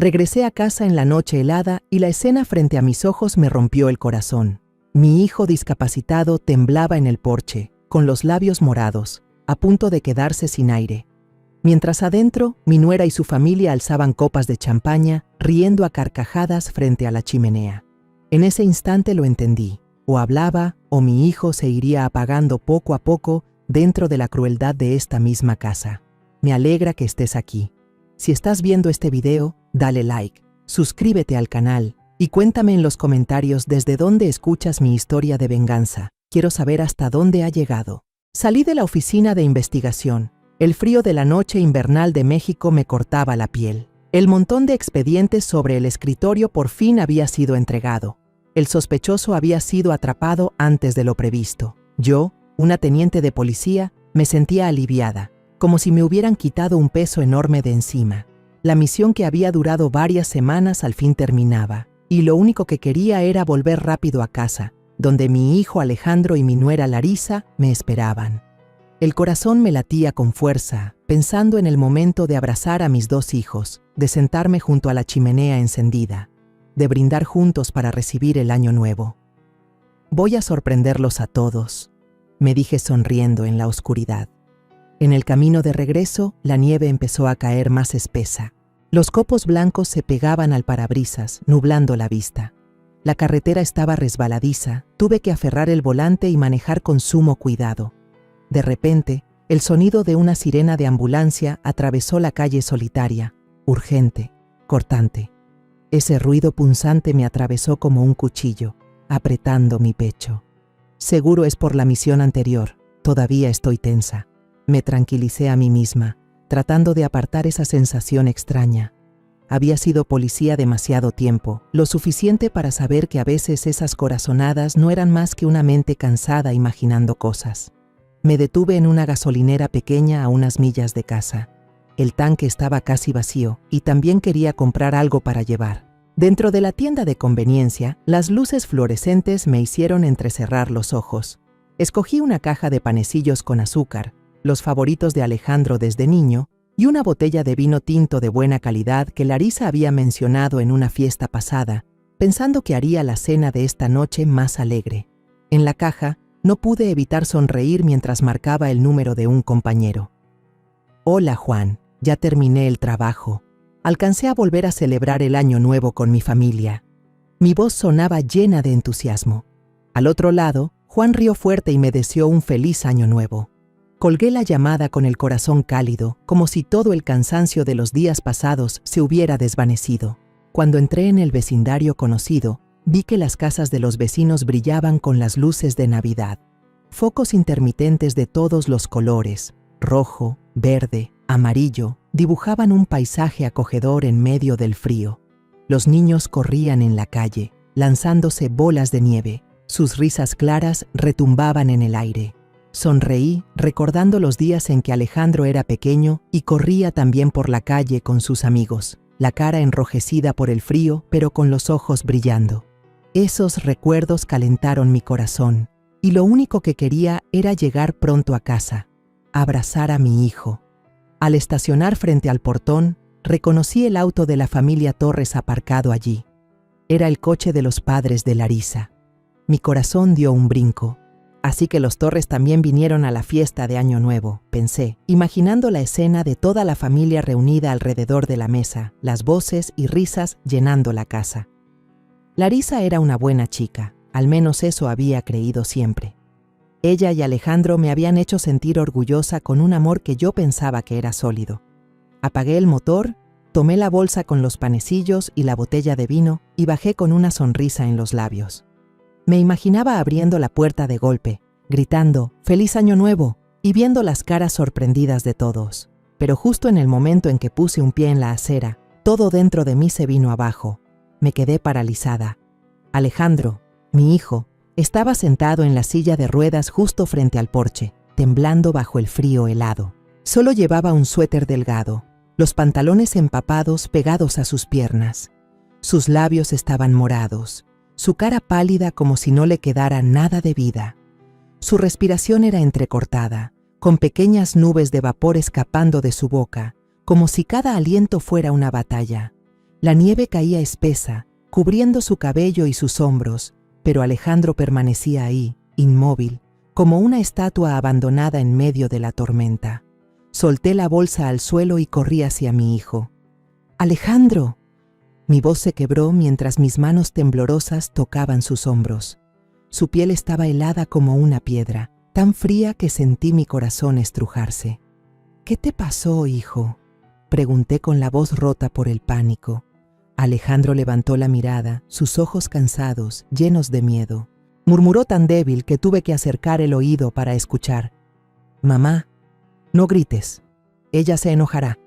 Regresé a casa en la noche helada y la escena frente a mis ojos me rompió el corazón. Mi hijo discapacitado temblaba en el porche, con los labios morados, a punto de quedarse sin aire. Mientras adentro, mi nuera y su familia alzaban copas de champaña, riendo a carcajadas frente a la chimenea. En ese instante lo entendí. O hablaba, o mi hijo se iría apagando poco a poco dentro de la crueldad de esta misma casa. Me alegra que estés aquí. Si estás viendo este video, dale like, suscríbete al canal y cuéntame en los comentarios desde dónde escuchas mi historia de venganza. Quiero saber hasta dónde ha llegado. Salí de la oficina de investigación. El frío de la noche invernal de México me cortaba la piel. El montón de expedientes sobre el escritorio por fin había sido entregado. El sospechoso había sido atrapado antes de lo previsto. Yo, una teniente de policía, me sentía aliviada, como si me hubieran quitado un peso enorme de encima. La misión que había durado varias semanas al fin terminaba, y lo único que quería era volver rápido a casa, donde mi hijo Alejandro y mi nuera Larisa me esperaban. El corazón me latía con fuerza, pensando en el momento de abrazar a mis dos hijos, de sentarme junto a la chimenea encendida, de brindar juntos para recibir el año nuevo. Voy a sorprenderlos a todos, me dije sonriendo en la oscuridad. En el camino de regreso, la nieve empezó a caer más espesa. Los copos blancos se pegaban al parabrisas, nublando la vista. La carretera estaba resbaladiza, tuve que aferrar el volante y manejar con sumo cuidado. De repente, el sonido de una sirena de ambulancia atravesó la calle solitaria, urgente, cortante. Ese ruido punzante me atravesó como un cuchillo, apretando mi pecho. Seguro es por la misión anterior, todavía estoy tensa. Me tranquilicé a mí misma, tratando de apartar esa sensación extraña. Había sido policía demasiado tiempo, lo suficiente para saber que a veces esas corazonadas no eran más que una mente cansada imaginando cosas. Me detuve en una gasolinera pequeña a unas millas de casa. El tanque estaba casi vacío y también quería comprar algo para llevar. Dentro de la tienda de conveniencia, las luces fluorescentes me hicieron entrecerrar los ojos. Escogí una caja de panecillos con azúcar, los favoritos de Alejandro desde niño, y una botella de vino tinto de buena calidad que Larisa había mencionado en una fiesta pasada, pensando que haría la cena de esta noche más alegre. En la caja, no pude evitar sonreír mientras marcaba el número de un compañero. Hola Juan, ya terminé el trabajo. Alcancé a volver a celebrar el año nuevo con mi familia. Mi voz sonaba llena de entusiasmo. Al otro lado, Juan rió fuerte y me deseó un feliz año nuevo. Colgué la llamada con el corazón cálido, como si todo el cansancio de los días pasados se hubiera desvanecido. Cuando entré en el vecindario conocido, vi que las casas de los vecinos brillaban con las luces de Navidad. Focos intermitentes de todos los colores, rojo, verde, amarillo, dibujaban un paisaje acogedor en medio del frío. Los niños corrían en la calle, lanzándose bolas de nieve. Sus risas claras retumbaban en el aire. Sonreí, recordando los días en que Alejandro era pequeño y corría también por la calle con sus amigos, la cara enrojecida por el frío, pero con los ojos brillando. Esos recuerdos calentaron mi corazón, y lo único que quería era llegar pronto a casa, abrazar a mi hijo. Al estacionar frente al portón, reconocí el auto de la familia Torres aparcado allí. Era el coche de los padres de Larisa. Mi corazón dio un brinco. Así que los Torres también vinieron a la fiesta de Año Nuevo, pensé, imaginando la escena de toda la familia reunida alrededor de la mesa, las voces y risas llenando la casa. Larisa era una buena chica, al menos eso había creído siempre. Ella y Alejandro me habían hecho sentir orgullosa con un amor que yo pensaba que era sólido. Apagué el motor, tomé la bolsa con los panecillos y la botella de vino y bajé con una sonrisa en los labios. Me imaginaba abriendo la puerta de golpe, gritando «¡Feliz Año Nuevo!» y viendo las caras sorprendidas de todos. Pero justo en el momento en que puse un pie en la acera, todo dentro de mí se vino abajo. Me quedé paralizada. Alejandro, mi hijo, estaba sentado en la silla de ruedas justo frente al porche, temblando bajo el frío helado. Solo llevaba un suéter delgado, los pantalones empapados pegados a sus piernas. Sus labios estaban morados, su cara pálida como si no le quedara nada de vida. Su respiración era entrecortada, con pequeñas nubes de vapor escapando de su boca, como si cada aliento fuera una batalla. La nieve caía espesa, cubriendo su cabello y sus hombros, pero Alejandro permanecía ahí, inmóvil, como una estatua abandonada en medio de la tormenta. Solté la bolsa al suelo y corrí hacia mi hijo. ¡Alejandro! Mi voz se quebró mientras mis manos temblorosas tocaban sus hombros. Su piel estaba helada como una piedra, tan fría que sentí mi corazón estrujarse. «¿Qué te pasó, hijo?», pregunté con la voz rota por el pánico. Alejandro levantó la mirada, sus ojos cansados, llenos de miedo. Murmuró tan débil que tuve que acercar el oído para escuchar. «Mamá, no grites. Ella se enojará».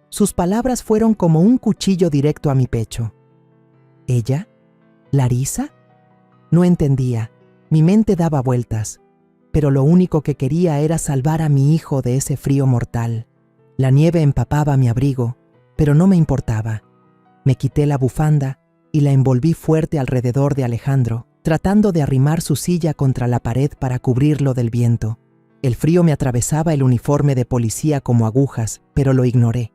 Sus palabras fueron como un cuchillo directo a mi pecho. ¿Ella? ¿Larisa? No entendía. Mi mente daba vueltas. Pero lo único que quería era salvar a mi hijo de ese frío mortal. La nieve empapaba mi abrigo, pero no me importaba. Me quité la bufanda y la envolví fuerte alrededor de Alejandro, tratando de arrimar su silla contra la pared para cubrirlo del viento. El frío me atravesaba el uniforme de policía como agujas, pero lo ignoré.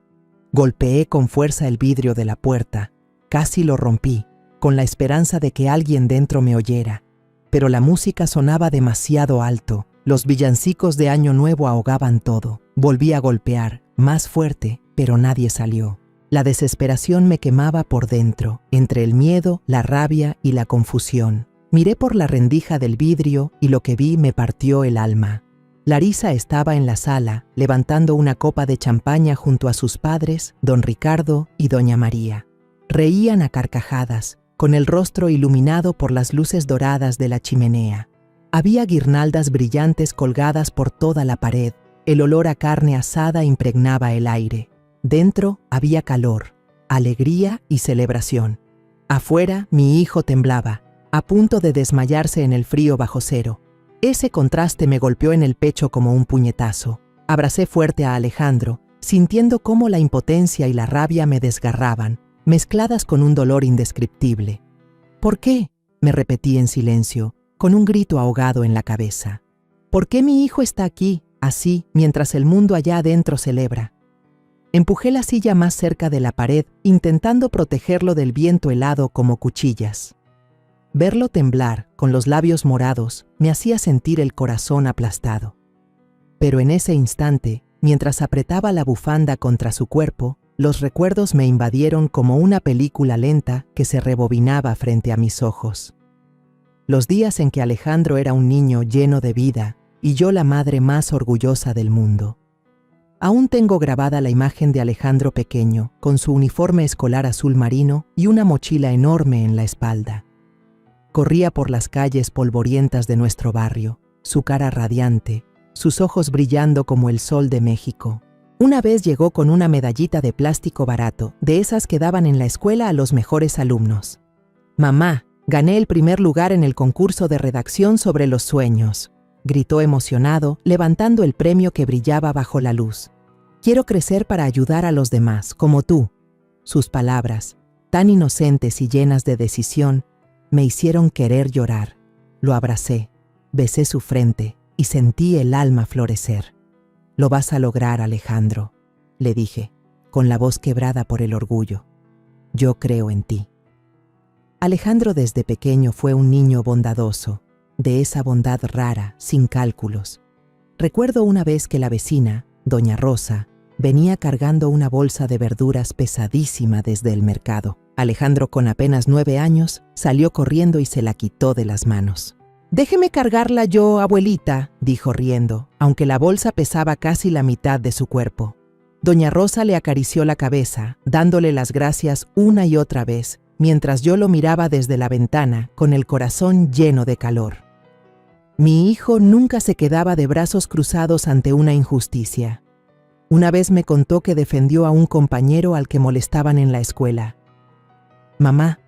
Golpeé con fuerza el vidrio de la puerta. Casi lo rompí, con la esperanza de que alguien dentro me oyera. Pero la música sonaba demasiado alto. Los villancicos de Año Nuevo ahogaban todo. Volví a golpear, más fuerte, pero nadie salió. La desesperación me quemaba por dentro, entre el miedo, la rabia y la confusión. Miré por la rendija del vidrio y lo que vi me partió el alma. Larisa estaba en la sala, levantando una copa de champaña junto a sus padres, don Ricardo y doña María. Reían a carcajadas, con el rostro iluminado por las luces doradas de la chimenea. Había guirnaldas brillantes colgadas por toda la pared. El olor a carne asada impregnaba el aire. Dentro había calor, alegría y celebración. Afuera, mi hijo temblaba, a punto de desmayarse en el frío bajo cero. Ese contraste me golpeó en el pecho como un puñetazo. Abracé fuerte a Alejandro, sintiendo cómo la impotencia y la rabia me desgarraban, mezcladas con un dolor indescriptible. «¿Por qué?», me repetí en silencio, con un grito ahogado en la cabeza. «¿Por qué mi hijo está aquí, así, mientras el mundo allá adentro celebra?». Empujé la silla más cerca de la pared, intentando protegerlo del viento helado como cuchillas. Verlo temblar, con los labios morados, me hacía sentir el corazón aplastado. Pero en ese instante, mientras apretaba la bufanda contra su cuerpo, los recuerdos me invadieron como una película lenta que se rebobinaba frente a mis ojos. Los días en que Alejandro era un niño lleno de vida y yo la madre más orgullosa del mundo. Aún tengo grabada la imagen de Alejandro pequeño, con su uniforme escolar azul marino y una mochila enorme en la espalda. Corría por las calles polvorientas de nuestro barrio, su cara radiante, sus ojos brillando como el sol de México. Una vez llegó con una medallita de plástico barato, de esas que daban en la escuela a los mejores alumnos. «Mamá, gané el primer lugar en el concurso de redacción sobre los sueños», gritó emocionado, levantando el premio que brillaba bajo la luz. «Quiero crecer para ayudar a los demás, como tú». Sus palabras, tan inocentes y llenas de decisión, me hicieron querer llorar. Lo abracé, besé su frente y sentí el alma florecer. «Lo vas a lograr, Alejandro», le dije, con la voz quebrada por el orgullo. «Yo creo en ti». Alejandro desde pequeño fue un niño bondadoso, de esa bondad rara, sin cálculos. Recuerdo una vez que la vecina, doña Rosa, venía cargando una bolsa de verduras pesadísima desde el mercado. Alejandro, con apenas 9 años, salió corriendo y se la quitó de las manos. «Déjeme cargarla yo, abuelita», dijo riendo, aunque la bolsa pesaba casi la mitad de su cuerpo. Doña Rosa le acarició la cabeza, dándole las gracias una y otra vez, mientras yo lo miraba desde la ventana, con el corazón lleno de calor. Mi hijo nunca se quedaba de brazos cruzados ante una injusticia. Una vez me contó que defendió a un compañero al que molestaban en la escuela. «Mamá,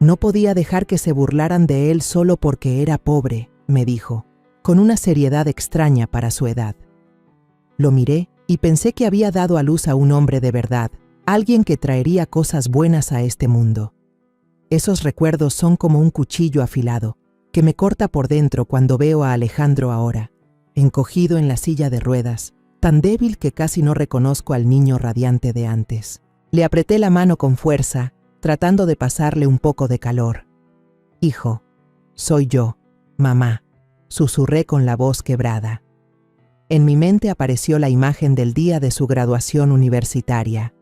no podía dejar que se burlaran de él solo porque era pobre», me dijo, con una seriedad extraña para su edad. Lo miré y pensé que había dado a luz a un hombre de verdad, alguien que traería cosas buenas a este mundo. Esos recuerdos son como un cuchillo afilado, que me corta por dentro cuando veo a Alejandro ahora, encogido en la silla de ruedas, tan débil que casi no reconozco al niño radiante de antes. Le apreté la mano con fuerza, tratando de pasarle un poco de calor. «Hijo, soy yo, mamá», susurré con la voz quebrada. En mi mente apareció la imagen del día de su graduación universitaria.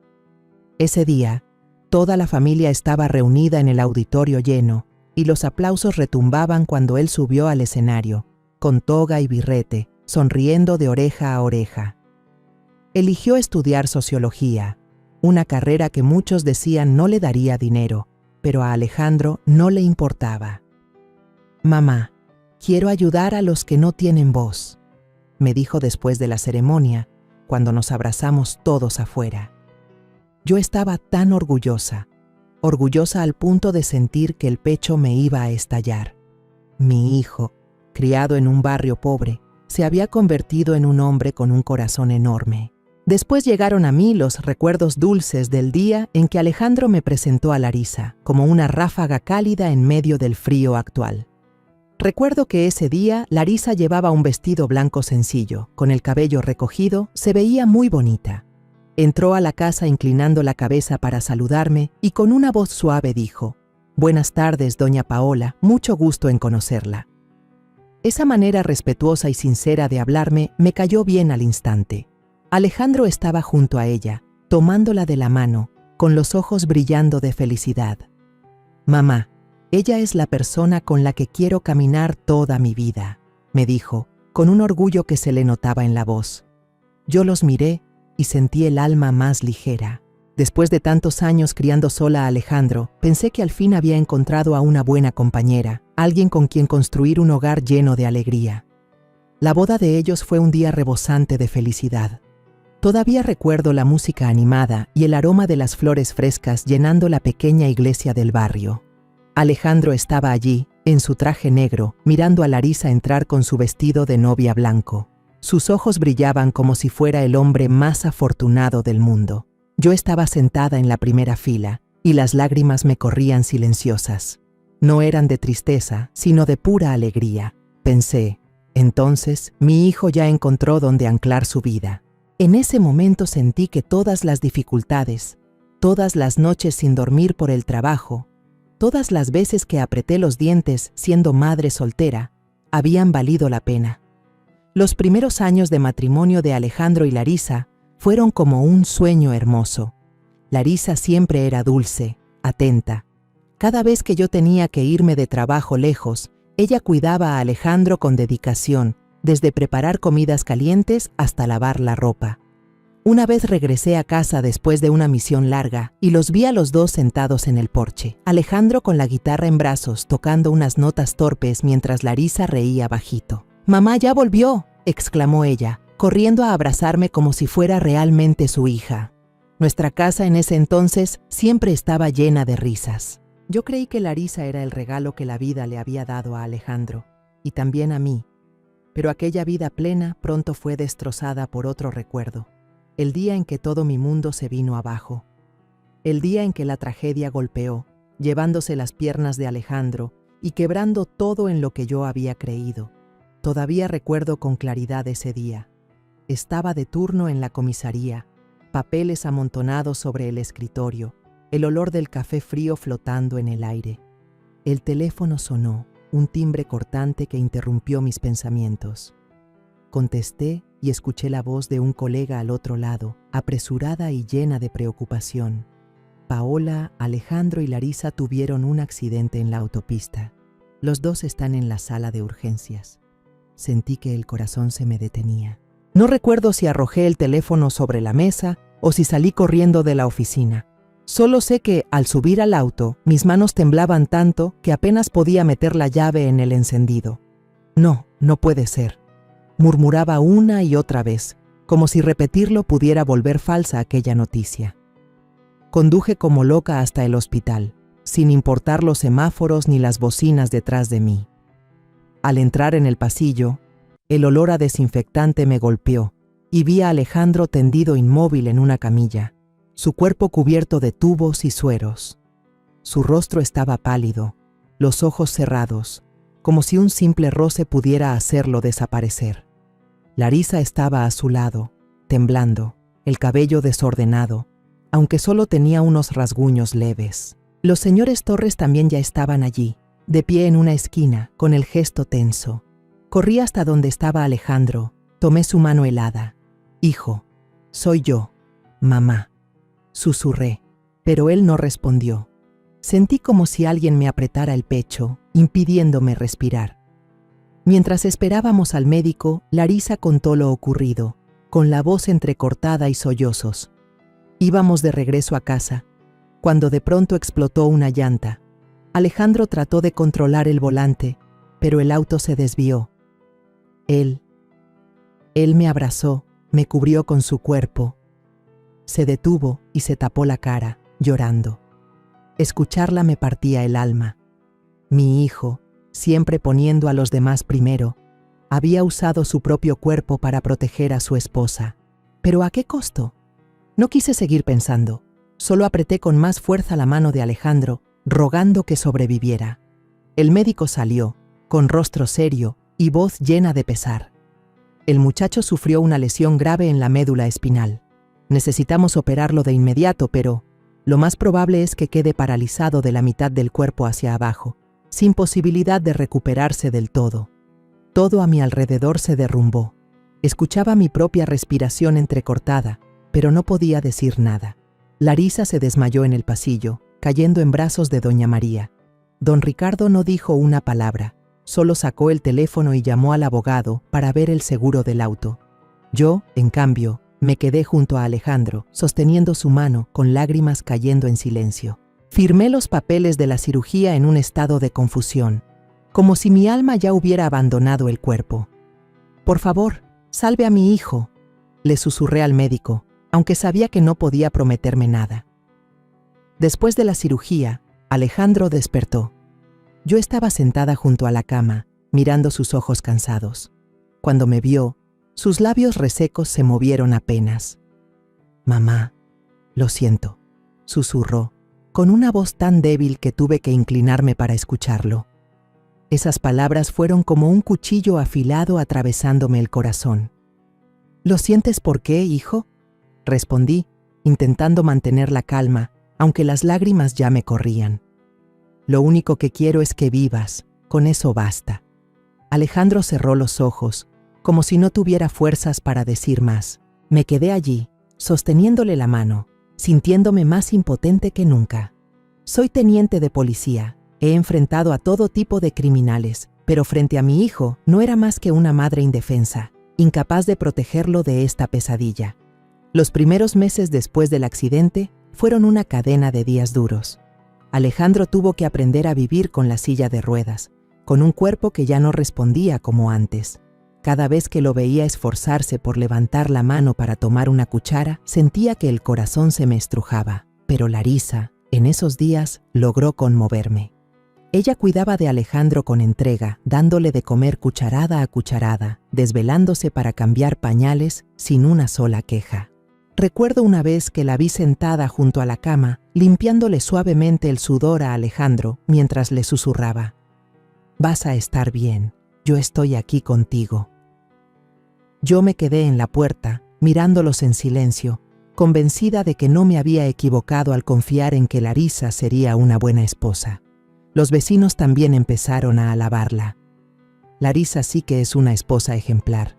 Ese día, toda la familia estaba reunida en el auditorio lleno, y los aplausos retumbaban cuando él subió al escenario, con toga y birrete, sonriendo de oreja a oreja. Eligió estudiar sociología, una carrera que muchos decían no le daría dinero, pero a Alejandro no le importaba. «Mamá, quiero ayudar a los que no tienen voz», me dijo después de la ceremonia, cuando nos abrazamos todos afuera. Yo estaba tan orgullosa al punto de sentir que el pecho me iba a estallar. Mi hijo, criado en un barrio pobre, se había convertido en un hombre con un corazón enorme. Después llegaron a mí los recuerdos dulces del día en que Alejandro me presentó a Larisa, como una ráfaga cálida en medio del frío actual. Recuerdo que ese día Larisa llevaba un vestido blanco sencillo, con el cabello recogido, se veía muy bonita. Entró a la casa inclinando la cabeza para saludarme y con una voz suave dijo: «Buenas tardes, doña Paola, mucho gusto en conocerla». Esa manera respetuosa y sincera de hablarme me cayó bien al instante. Alejandro estaba junto a ella, tomándola de la mano, con los ojos brillando de felicidad. «Mamá, ella es la persona con la que quiero caminar toda mi vida», me dijo, con un orgullo que se le notaba en la voz. Yo los miré y sentí el alma más ligera. Después de tantos años criando sola a Alejandro, pensé que al fin había encontrado a una buena compañera, alguien con quien construir un hogar lleno de alegría. La boda de ellos fue un día rebosante de felicidad. Todavía recuerdo la música animada y el aroma de las flores frescas llenando la pequeña iglesia del barrio. Alejandro estaba allí, en su traje negro, mirando a Larisa entrar con su vestido de novia blanco. Sus ojos brillaban como si fuera el hombre más afortunado del mundo. Yo estaba sentada en la primera fila, y las lágrimas me corrían silenciosas. No eran de tristeza, sino de pura alegría. Pensé, entonces, mi hijo ya encontró dónde anclar su vida. En ese momento sentí que todas las dificultades, todas las noches sin dormir por el trabajo, todas las veces que apreté los dientes siendo madre soltera, habían valido la pena. Los primeros años de matrimonio de Alejandro y Larisa fueron como un sueño hermoso. Larisa siempre era dulce, atenta. Cada vez que yo tenía que irme de trabajo lejos, ella cuidaba a Alejandro con dedicación, desde preparar comidas calientes hasta lavar la ropa. Una vez regresé a casa después de una misión larga y los vi a los dos sentados en el porche. Alejandro con la guitarra en brazos tocando unas notas torpes mientras Larisa reía bajito. «Mamá ya volvió», exclamó ella, corriendo a abrazarme como si fuera realmente su hija. Nuestra casa en ese entonces siempre estaba llena de risas. Yo creí que Larisa era el regalo que la vida le había dado a Alejandro, y también a mí. Pero aquella vida plena pronto fue destrozada por otro recuerdo. El día en que todo mi mundo se vino abajo. El día en que la tragedia golpeó, llevándose las piernas de Alejandro y quebrando todo en lo que yo había creído. Todavía recuerdo con claridad ese día. Estaba de turno en la comisaría, papeles amontonados sobre el escritorio, el olor del café frío flotando en el aire. El teléfono sonó, un timbre cortante que interrumpió mis pensamientos. Contesté y escuché la voz de un colega al otro lado, apresurada y llena de preocupación. Paola, Alejandro y Larisa tuvieron un accidente en la autopista. Los dos están en la sala de urgencias. Sentí que el corazón se me detenía. No recuerdo si arrojé el teléfono sobre la mesa o si salí corriendo de la oficina. Solo sé que, al subir al auto, mis manos temblaban tanto que apenas podía meter la llave en el encendido. «No, no puede ser», murmuraba una y otra vez, como si repetirlo pudiera volver falsa aquella noticia. Conduje como loca hasta el hospital, sin importar los semáforos ni las bocinas detrás de mí. Al entrar en el pasillo, el olor a desinfectante me golpeó y vi a Alejandro tendido inmóvil en una camilla, su cuerpo cubierto de tubos y sueros. Su rostro estaba pálido, los ojos cerrados, como si un simple roce pudiera hacerlo desaparecer. Larisa estaba a su lado, temblando, el cabello desordenado, aunque solo tenía unos rasguños leves. Los señores Torres también ya estaban allí, de pie en una esquina, con el gesto tenso. Corrí hasta donde estaba Alejandro, tomé su mano helada. «Hijo, soy yo, mamá», susurré, pero él no respondió. Sentí como si alguien me apretara el pecho, impidiéndome respirar. Mientras esperábamos al médico, Larisa contó lo ocurrido, con la voz entrecortada y sollozos. Íbamos de regreso a casa, cuando de pronto explotó una llanta. Alejandro trató de controlar el volante, pero el auto se desvió. Él me abrazó, me cubrió con su cuerpo. Se detuvo y se tapó la cara, llorando. Escucharla me partía el alma. Mi hijo, siempre poniendo a los demás primero, había usado su propio cuerpo para proteger a su esposa. ¿Pero a qué costo? No quise seguir pensando. Solo apreté con más fuerza la mano de Alejandro, rogando que sobreviviera. El médico salió, con rostro serio y voz llena de pesar. El muchacho sufrió una lesión grave en la médula espinal. Necesitamos operarlo de inmediato, pero lo más probable es que quede paralizado de la mitad del cuerpo hacia abajo, sin posibilidad de recuperarse del todo. Todo a mi alrededor se derrumbó. Escuchaba mi propia respiración entrecortada, pero no podía decir nada. Larisa se desmayó en el pasillo, cayendo en brazos de doña María. Don Ricardo no dijo una palabra, solo sacó el teléfono y llamó al abogado para ver el seguro del auto. Yo, en cambio, me quedé junto a Alejandro, sosteniendo su mano, con lágrimas cayendo en silencio. Firmé los papeles de la cirugía en un estado de confusión, como si mi alma ya hubiera abandonado el cuerpo. «Por favor, salve a mi hijo», le susurré al médico, aunque sabía que no podía prometerme nada. Después de la cirugía, Alejandro despertó. Yo estaba sentada junto a la cama, mirando sus ojos cansados. Cuando me vio, sus labios resecos se movieron apenas. «Mamá, lo siento», susurró, con una voz tan débil que tuve que inclinarme para escucharlo. Esas palabras fueron como un cuchillo afilado atravesándome el corazón. «¿Lo sientes por qué, hijo?», respondí, intentando mantener la calma, aunque las lágrimas ya me corrían. «Lo único que quiero es que vivas, con eso basta». Alejandro cerró los ojos, como si no tuviera fuerzas para decir más. Me quedé allí, sosteniéndole la mano, sintiéndome más impotente que nunca. Soy teniente de policía, he enfrentado a todo tipo de criminales, pero frente a mi hijo no era más que una madre indefensa, incapaz de protegerlo de esta pesadilla. Los primeros meses después del accidente fueron una cadena de días duros. Alejandro tuvo que aprender a vivir con la silla de ruedas, con un cuerpo que ya no respondía como antes. Cada vez que lo veía esforzarse por levantar la mano para tomar una cuchara, sentía que el corazón se me estrujaba. Pero Larisa, en esos días, logró conmoverme. Ella cuidaba de Alejandro con entrega, dándole de comer cucharada a cucharada, desvelándose para cambiar pañales sin una sola queja. Recuerdo una vez que la vi sentada junto a la cama, limpiándole suavemente el sudor a Alejandro mientras le susurraba: «Vas a estar bien, yo estoy aquí contigo». Yo me quedé en la puerta, mirándolos en silencio, convencida de que no me había equivocado al confiar en que Larisa sería una buena esposa. Los vecinos también empezaron a alabarla. «Larisa sí que es una esposa ejemplar»,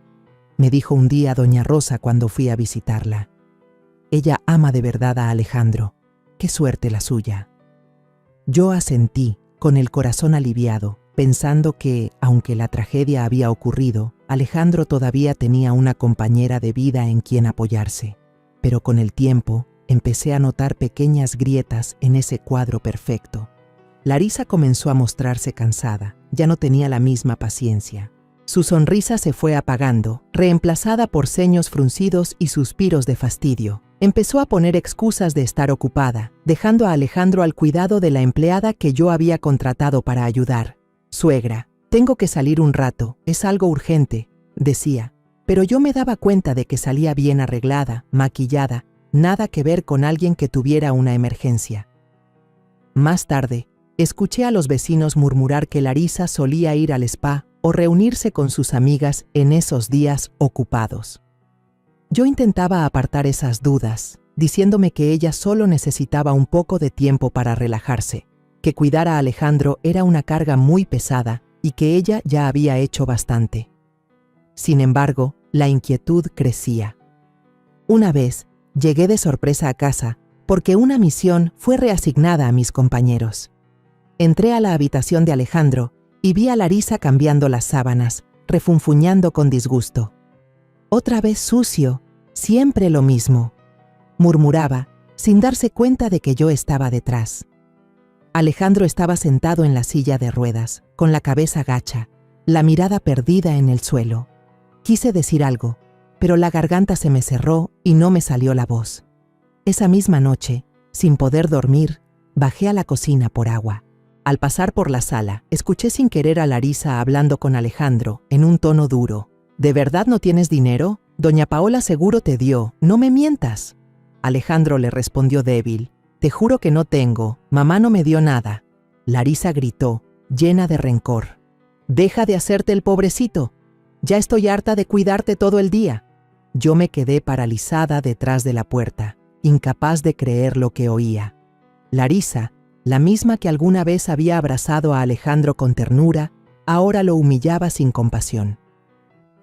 me dijo un día doña Rosa cuando fui a visitarla. «Ella ama de verdad a Alejandro. Qué suerte la suya». Yo asentí, con el corazón aliviado, pensando que, aunque la tragedia había ocurrido, Alejandro todavía tenía una compañera de vida en quien apoyarse. Pero con el tiempo, empecé a notar pequeñas grietas en ese cuadro perfecto. Larisa comenzó a mostrarse cansada, ya no tenía la misma paciencia. Su sonrisa se fue apagando, reemplazada por ceños fruncidos y suspiros de fastidio. Empezó a poner excusas de estar ocupada, dejando a Alejandro al cuidado de la empleada que yo había contratado para ayudar. «Suegra, tengo que salir un rato, es algo urgente», decía, pero yo me daba cuenta de que salía bien arreglada, maquillada, nada que ver con alguien que tuviera una emergencia. Más tarde, escuché a los vecinos murmurar que Larisa solía ir al spa o reunirse con sus amigas en esos días ocupados. Yo intentaba apartar esas dudas, diciéndome que ella solo necesitaba un poco de tiempo para relajarse, que cuidar a Alejandro era una carga muy pesada y que ella ya había hecho bastante. Sin embargo, la inquietud crecía. Una vez, llegué de sorpresa a casa porque una misión fue reasignada a mis compañeros. Entré a la habitación de Alejandro y vi a Larisa cambiando las sábanas, refunfuñando con disgusto. «Otra vez sucio, siempre lo mismo», murmuraba, sin darse cuenta de que yo estaba detrás. Alejandro estaba sentado en la silla de ruedas, con la cabeza gacha, la mirada perdida en el suelo. Quise decir algo, pero la garganta se me cerró y no me salió la voz. Esa misma noche, sin poder dormir, bajé a la cocina por agua. Al pasar por la sala, escuché sin querer a Larisa hablando con Alejandro, en un tono duro. «¿De verdad no tienes dinero? Doña Paola seguro te dio, no me mientas». Alejandro le respondió débil. «Te juro que no tengo, mamá no me dio nada». Larisa gritó, llena de rencor. «Deja de hacerte el pobrecito. Ya estoy harta de cuidarte todo el día». Yo me quedé paralizada detrás de la puerta, incapaz de creer lo que oía. Larisa, la misma que alguna vez había abrazado a Alejandro con ternura, ahora lo humillaba sin compasión.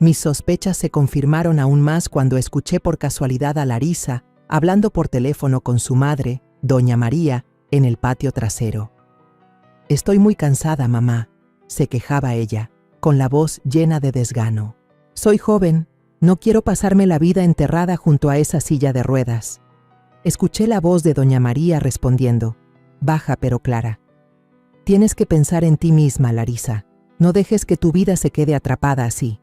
Mis sospechas se confirmaron aún más cuando escuché por casualidad a Larisa hablando por teléfono con su madre, doña María, en el patio trasero. «Estoy muy cansada, mamá», se quejaba ella, con la voz llena de desgano. «Soy joven, no quiero pasarme la vida enterrada junto a esa silla de ruedas». Escuché la voz de doña María respondiendo, baja pero clara. «Tienes que pensar en ti misma, Larisa. No dejes que tu vida se quede atrapada así».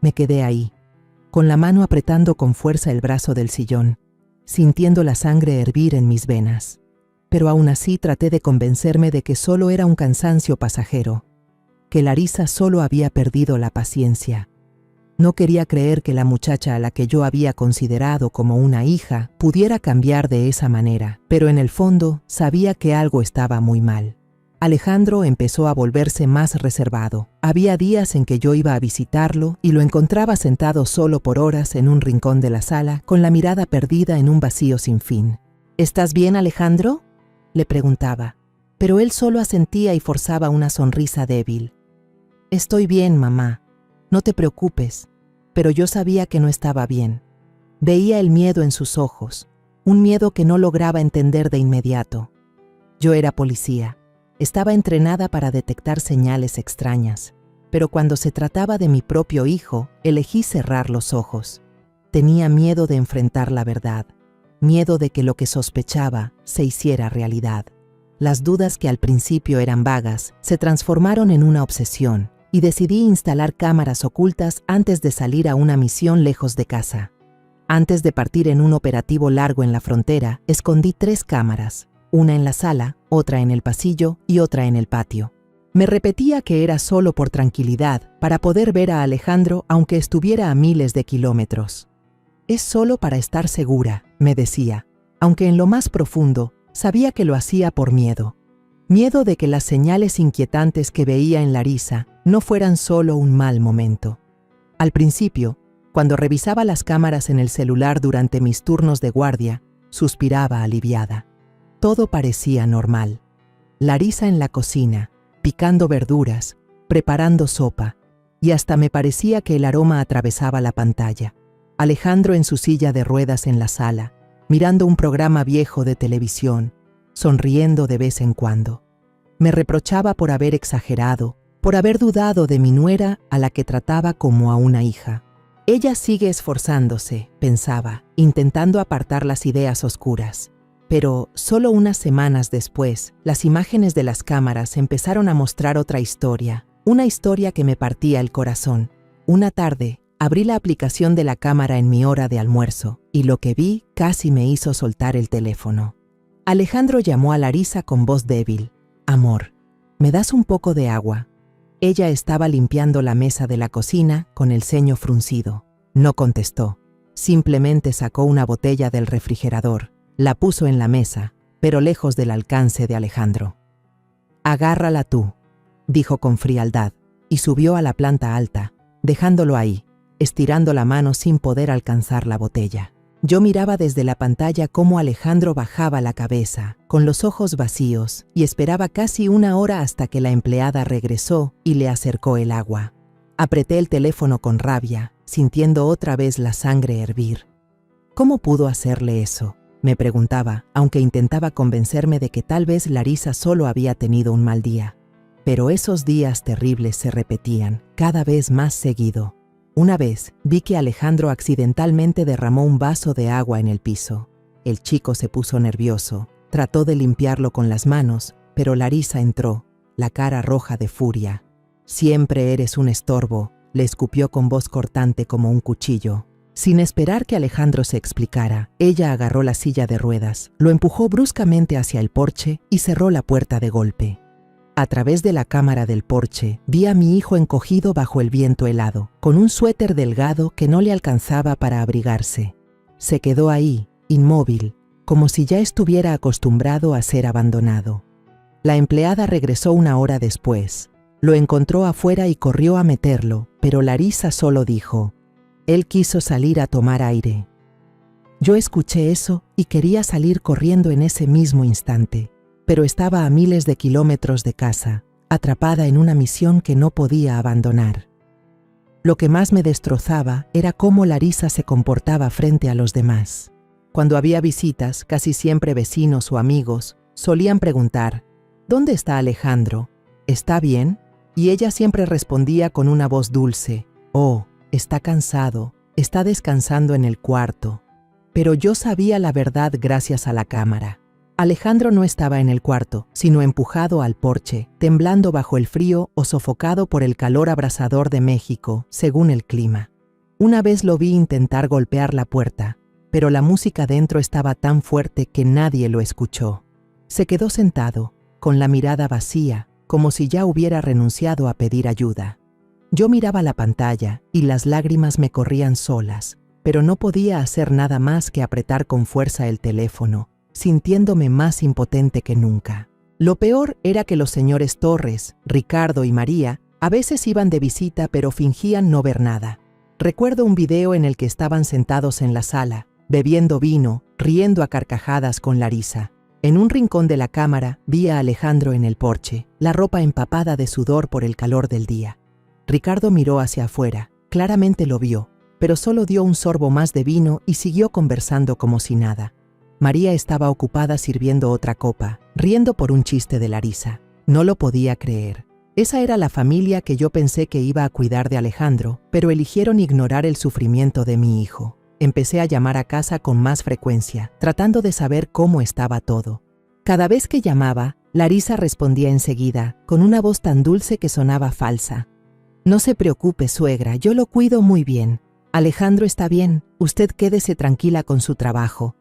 Me quedé ahí, con la mano apretando con fuerza el brazo del sillón, sintiendo la sangre hervir en mis venas. Pero aún así traté de convencerme de que solo era un cansancio pasajero, que Larisa solo había perdido la paciencia. No quería creer que la muchacha a la que yo había considerado como una hija pudiera cambiar de esa manera, pero en el fondo sabía que algo estaba muy mal. Alejandro empezó a volverse más reservado. Había días en que yo iba a visitarlo y lo encontraba sentado solo por horas en un rincón de la sala, con la mirada perdida en un vacío sin fin. «¿Estás bien, Alejandro?», le preguntaba, pero él solo asentía y forzaba una sonrisa débil. «Estoy bien, mamá. No te preocupes», pero yo sabía que no estaba bien. Veía el miedo en sus ojos, un miedo que no lograba entender de inmediato. Yo era policía. Estaba entrenada para detectar señales extrañas, pero cuando se trataba de mi propio hijo, elegí cerrar los ojos. Tenía miedo de enfrentar la verdad, miedo de que lo que sospechaba se hiciera realidad. Las dudas que al principio eran vagas se transformaron en una obsesión y decidí instalar cámaras ocultas antes de salir a una misión lejos de casa. Antes de partir en un operativo largo en la frontera, escondí 3 cámaras. Una en la sala, otra en el pasillo y otra en el patio. Me repetía que era solo por tranquilidad, para poder ver a Alejandro aunque estuviera a miles de kilómetros. «Es solo para estar segura», me decía, aunque en lo más profundo sabía que lo hacía por miedo. Miedo de que las señales inquietantes que veía en Larisa no fueran solo un mal momento. Al principio, cuando revisaba las cámaras en el celular durante mis turnos de guardia, suspiraba aliviada. Todo parecía normal. Larisa en la cocina, picando verduras, preparando sopa, y hasta me parecía que el aroma atravesaba la pantalla. Alejandro en su silla de ruedas en la sala, mirando un programa viejo de televisión, sonriendo de vez en cuando. Me reprochaba por haber exagerado, por haber dudado de mi nuera a la que trataba como a una hija. Ella sigue esforzándose, pensaba, intentando apartar las ideas oscuras. Pero solo unas semanas después, las imágenes de las cámaras empezaron a mostrar otra historia, una historia que me partía el corazón. Una tarde, abrí la aplicación de la cámara en mi hora de almuerzo, y lo que vi casi me hizo soltar el teléfono. Alejandro llamó a Larisa con voz débil. «Amor, ¿me das un poco de agua?». Ella estaba limpiando la mesa de la cocina con el ceño fruncido. No contestó. Simplemente sacó una botella del refrigerador. La puso en la mesa, pero lejos del alcance de Alejandro. «Agárrala tú», dijo con frialdad, y subió a la planta alta, dejándolo ahí, estirando la mano sin poder alcanzar la botella. Yo miraba desde la pantalla cómo Alejandro bajaba la cabeza, con los ojos vacíos, y esperaba casi una hora hasta que la empleada regresó y le acercó el agua. Apreté el teléfono con rabia, sintiendo otra vez la sangre hervir. ¿Cómo pudo hacerle eso?, me preguntaba, aunque intentaba convencerme de que tal vez Larisa solo había tenido un mal día. Pero esos días terribles se repetían, cada vez más seguido. Una vez vi que Alejandro accidentalmente derramó un vaso de agua en el piso. El chico se puso nervioso, trató de limpiarlo con las manos, pero Larisa entró, la cara roja de furia. «Siempre eres un estorbo», le escupió con voz cortante como un cuchillo. Sin esperar que Alejandro se explicara, ella agarró la silla de ruedas, lo empujó bruscamente hacia el porche y cerró la puerta de golpe. A través de la cámara del porche, vi a mi hijo encogido bajo el viento helado, con un suéter delgado que no le alcanzaba para abrigarse. Se quedó ahí, inmóvil, como si ya estuviera acostumbrado a ser abandonado. La empleada regresó una hora después. Lo encontró afuera y corrió a meterlo, pero Larisa solo dijo: «Él quiso salir a tomar aire». Yo escuché eso y quería salir corriendo en ese mismo instante, pero estaba a miles de kilómetros de casa, atrapada en una misión que no podía abandonar. Lo que más me destrozaba era cómo Larisa se comportaba frente a los demás. Cuando había visitas, casi siempre vecinos o amigos, solían preguntar: «¿Dónde está Alejandro? ¿Está bien?». Y ella siempre respondía con una voz dulce: «Oh, está cansado, está descansando en el cuarto». Pero yo sabía la verdad gracias a la cámara. Alejandro no estaba en el cuarto, sino empujado al porche, temblando bajo el frío o sofocado por el calor abrasador de México, según el clima. Una vez lo vi intentar golpear la puerta, pero la música dentro estaba tan fuerte que nadie lo escuchó. Se quedó sentado, con la mirada vacía, como si ya hubiera renunciado a pedir ayuda. Yo miraba la pantalla y las lágrimas me corrían solas, pero no podía hacer nada más que apretar con fuerza el teléfono, sintiéndome más impotente que nunca. Lo peor era que los señores Torres, Ricardo y María a veces iban de visita pero fingían no ver nada. Recuerdo un video en el que estaban sentados en la sala, bebiendo vino, riendo a carcajadas con Larisa. En un rincón de la cámara vi a Alejandro en el porche, la ropa empapada de sudor por el calor del día. Ricardo miró hacia afuera, claramente lo vio, pero solo dio un sorbo más de vino y siguió conversando como si nada. María estaba ocupada sirviendo otra copa, riendo por un chiste de Larisa. No lo podía creer. Esa era la familia que yo pensé que iba a cuidar de Alejandro, pero eligieron ignorar el sufrimiento de mi hijo. Empecé a llamar a casa con más frecuencia, tratando de saber cómo estaba todo. Cada vez que llamaba, Larisa respondía enseguida, con una voz tan dulce que sonaba falsa. «No se preocupe, suegra, yo lo cuido muy bien. Alejandro está bien, usted quédese tranquila con su trabajo».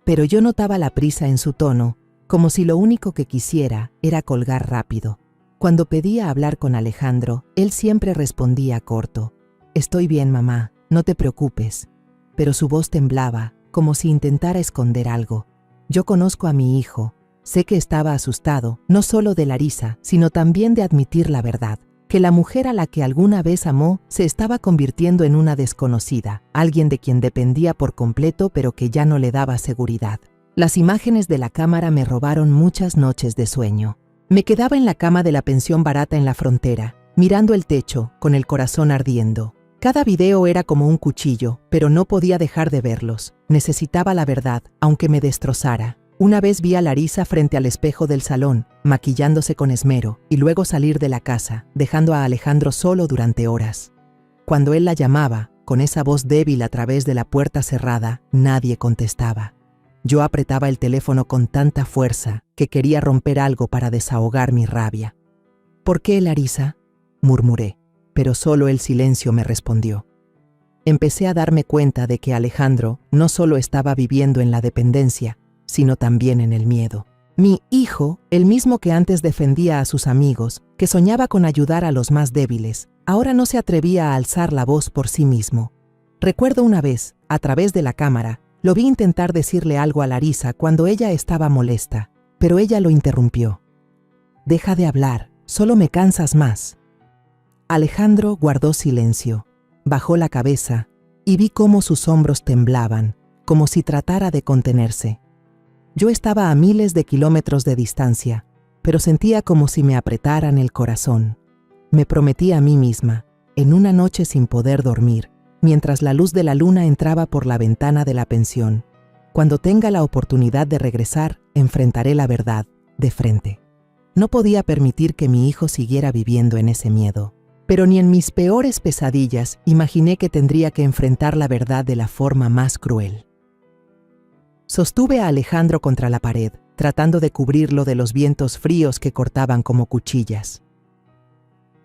Pero yo notaba la prisa en su tono, como si lo único que quisiera era colgar rápido. Cuando pedía hablar con Alejandro, él siempre respondía corto: «Estoy bien, mamá, no te preocupes». Pero su voz temblaba, como si intentara esconder algo. Yo conozco a mi hijo, sé que estaba asustado, no solo de Larisa, sino también de admitir la verdad, que la mujer a la que alguna vez amó se estaba convirtiendo en una desconocida, alguien de quien dependía por completo pero que ya no le daba seguridad. Las imágenes de la cámara me robaron muchas noches de sueño. Me quedaba en la cama de la pensión barata en la frontera, mirando el techo, con el corazón ardiendo. Cada video era como un cuchillo, pero no podía dejar de verlos. Necesitaba la verdad, aunque me destrozara. Una vez vi a Larisa frente al espejo del salón, maquillándose con esmero, y luego salir de la casa, dejando a Alejandro solo durante horas. Cuando él la llamaba, con esa voz débil a través de la puerta cerrada, nadie contestaba. Yo apretaba el teléfono con tanta fuerza que quería romper algo para desahogar mi rabia. «¿Por qué, Larisa?», murmuré, pero solo el silencio me respondió. Empecé a darme cuenta de que Alejandro no solo estaba viviendo en la dependencia, sino también en el miedo. Mi hijo, el mismo que antes defendía a sus amigos, que soñaba con ayudar a los más débiles, ahora no se atrevía a alzar la voz por sí mismo. Recuerdo una vez, a través de la cámara, lo vi intentar decirle algo a Larisa cuando ella estaba molesta, pero ella lo interrumpió. «Deja de hablar, solo me cansas más». Alejandro guardó silencio, bajó la cabeza y vi cómo sus hombros temblaban, como si tratara de contenerse. Yo estaba a miles de kilómetros de distancia, pero sentía como si me apretaran el corazón. Me prometí a mí misma, en una noche sin poder dormir, mientras la luz de la luna entraba por la ventana de la pensión: cuando tenga la oportunidad de regresar, enfrentaré la verdad de frente. No podía permitir que mi hijo siguiera viviendo en ese miedo, pero ni en mis peores pesadillas imaginé que tendría que enfrentar la verdad de la forma más cruel. Sostuve a Alejandro contra la pared, tratando de cubrirlo de los vientos fríos que cortaban como cuchillas.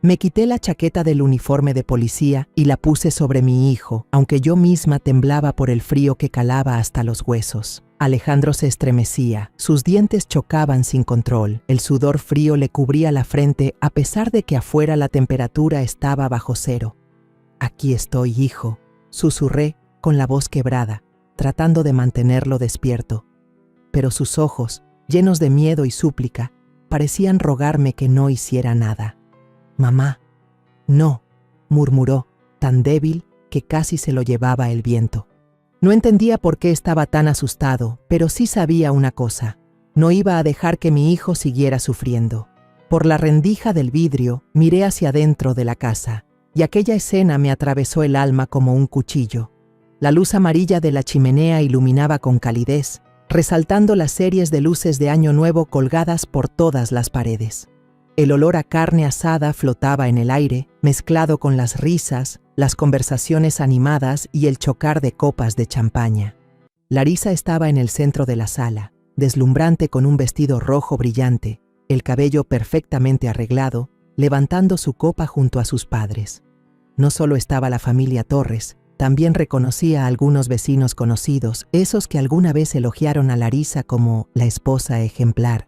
Me quité la chaqueta del uniforme de policía y la puse sobre mi hijo, aunque yo misma temblaba por el frío que calaba hasta los huesos. Alejandro se estremecía, sus dientes chocaban sin control, el sudor frío le cubría la frente a pesar de que afuera la temperatura estaba bajo cero. «Aquí estoy, hijo», susurré con la voz quebrada, tratando de mantenerlo despierto. Pero sus ojos, llenos de miedo y súplica, parecían rogarme que no hiciera nada. «Mamá». «No», murmuró, tan débil que casi se lo llevaba el viento. No entendía por qué estaba tan asustado, pero sí sabía una cosa: no iba a dejar que mi hijo siguiera sufriendo. Por la rendija del vidrio miré hacia adentro de la casa, y aquella escena me atravesó el alma como un cuchillo. La luz amarilla de la chimenea iluminaba con calidez, resaltando las series de luces de Año Nuevo colgadas por todas las paredes. El olor a carne asada flotaba en el aire, mezclado con las risas, las conversaciones animadas y el chocar de copas de champaña. Larisa estaba en el centro de la sala, deslumbrante con un vestido rojo brillante, el cabello perfectamente arreglado, levantando su copa junto a sus padres. No solo estaba la familia Torres, también reconocía a algunos vecinos conocidos, esos que alguna vez elogiaron a Larisa como la esposa ejemplar.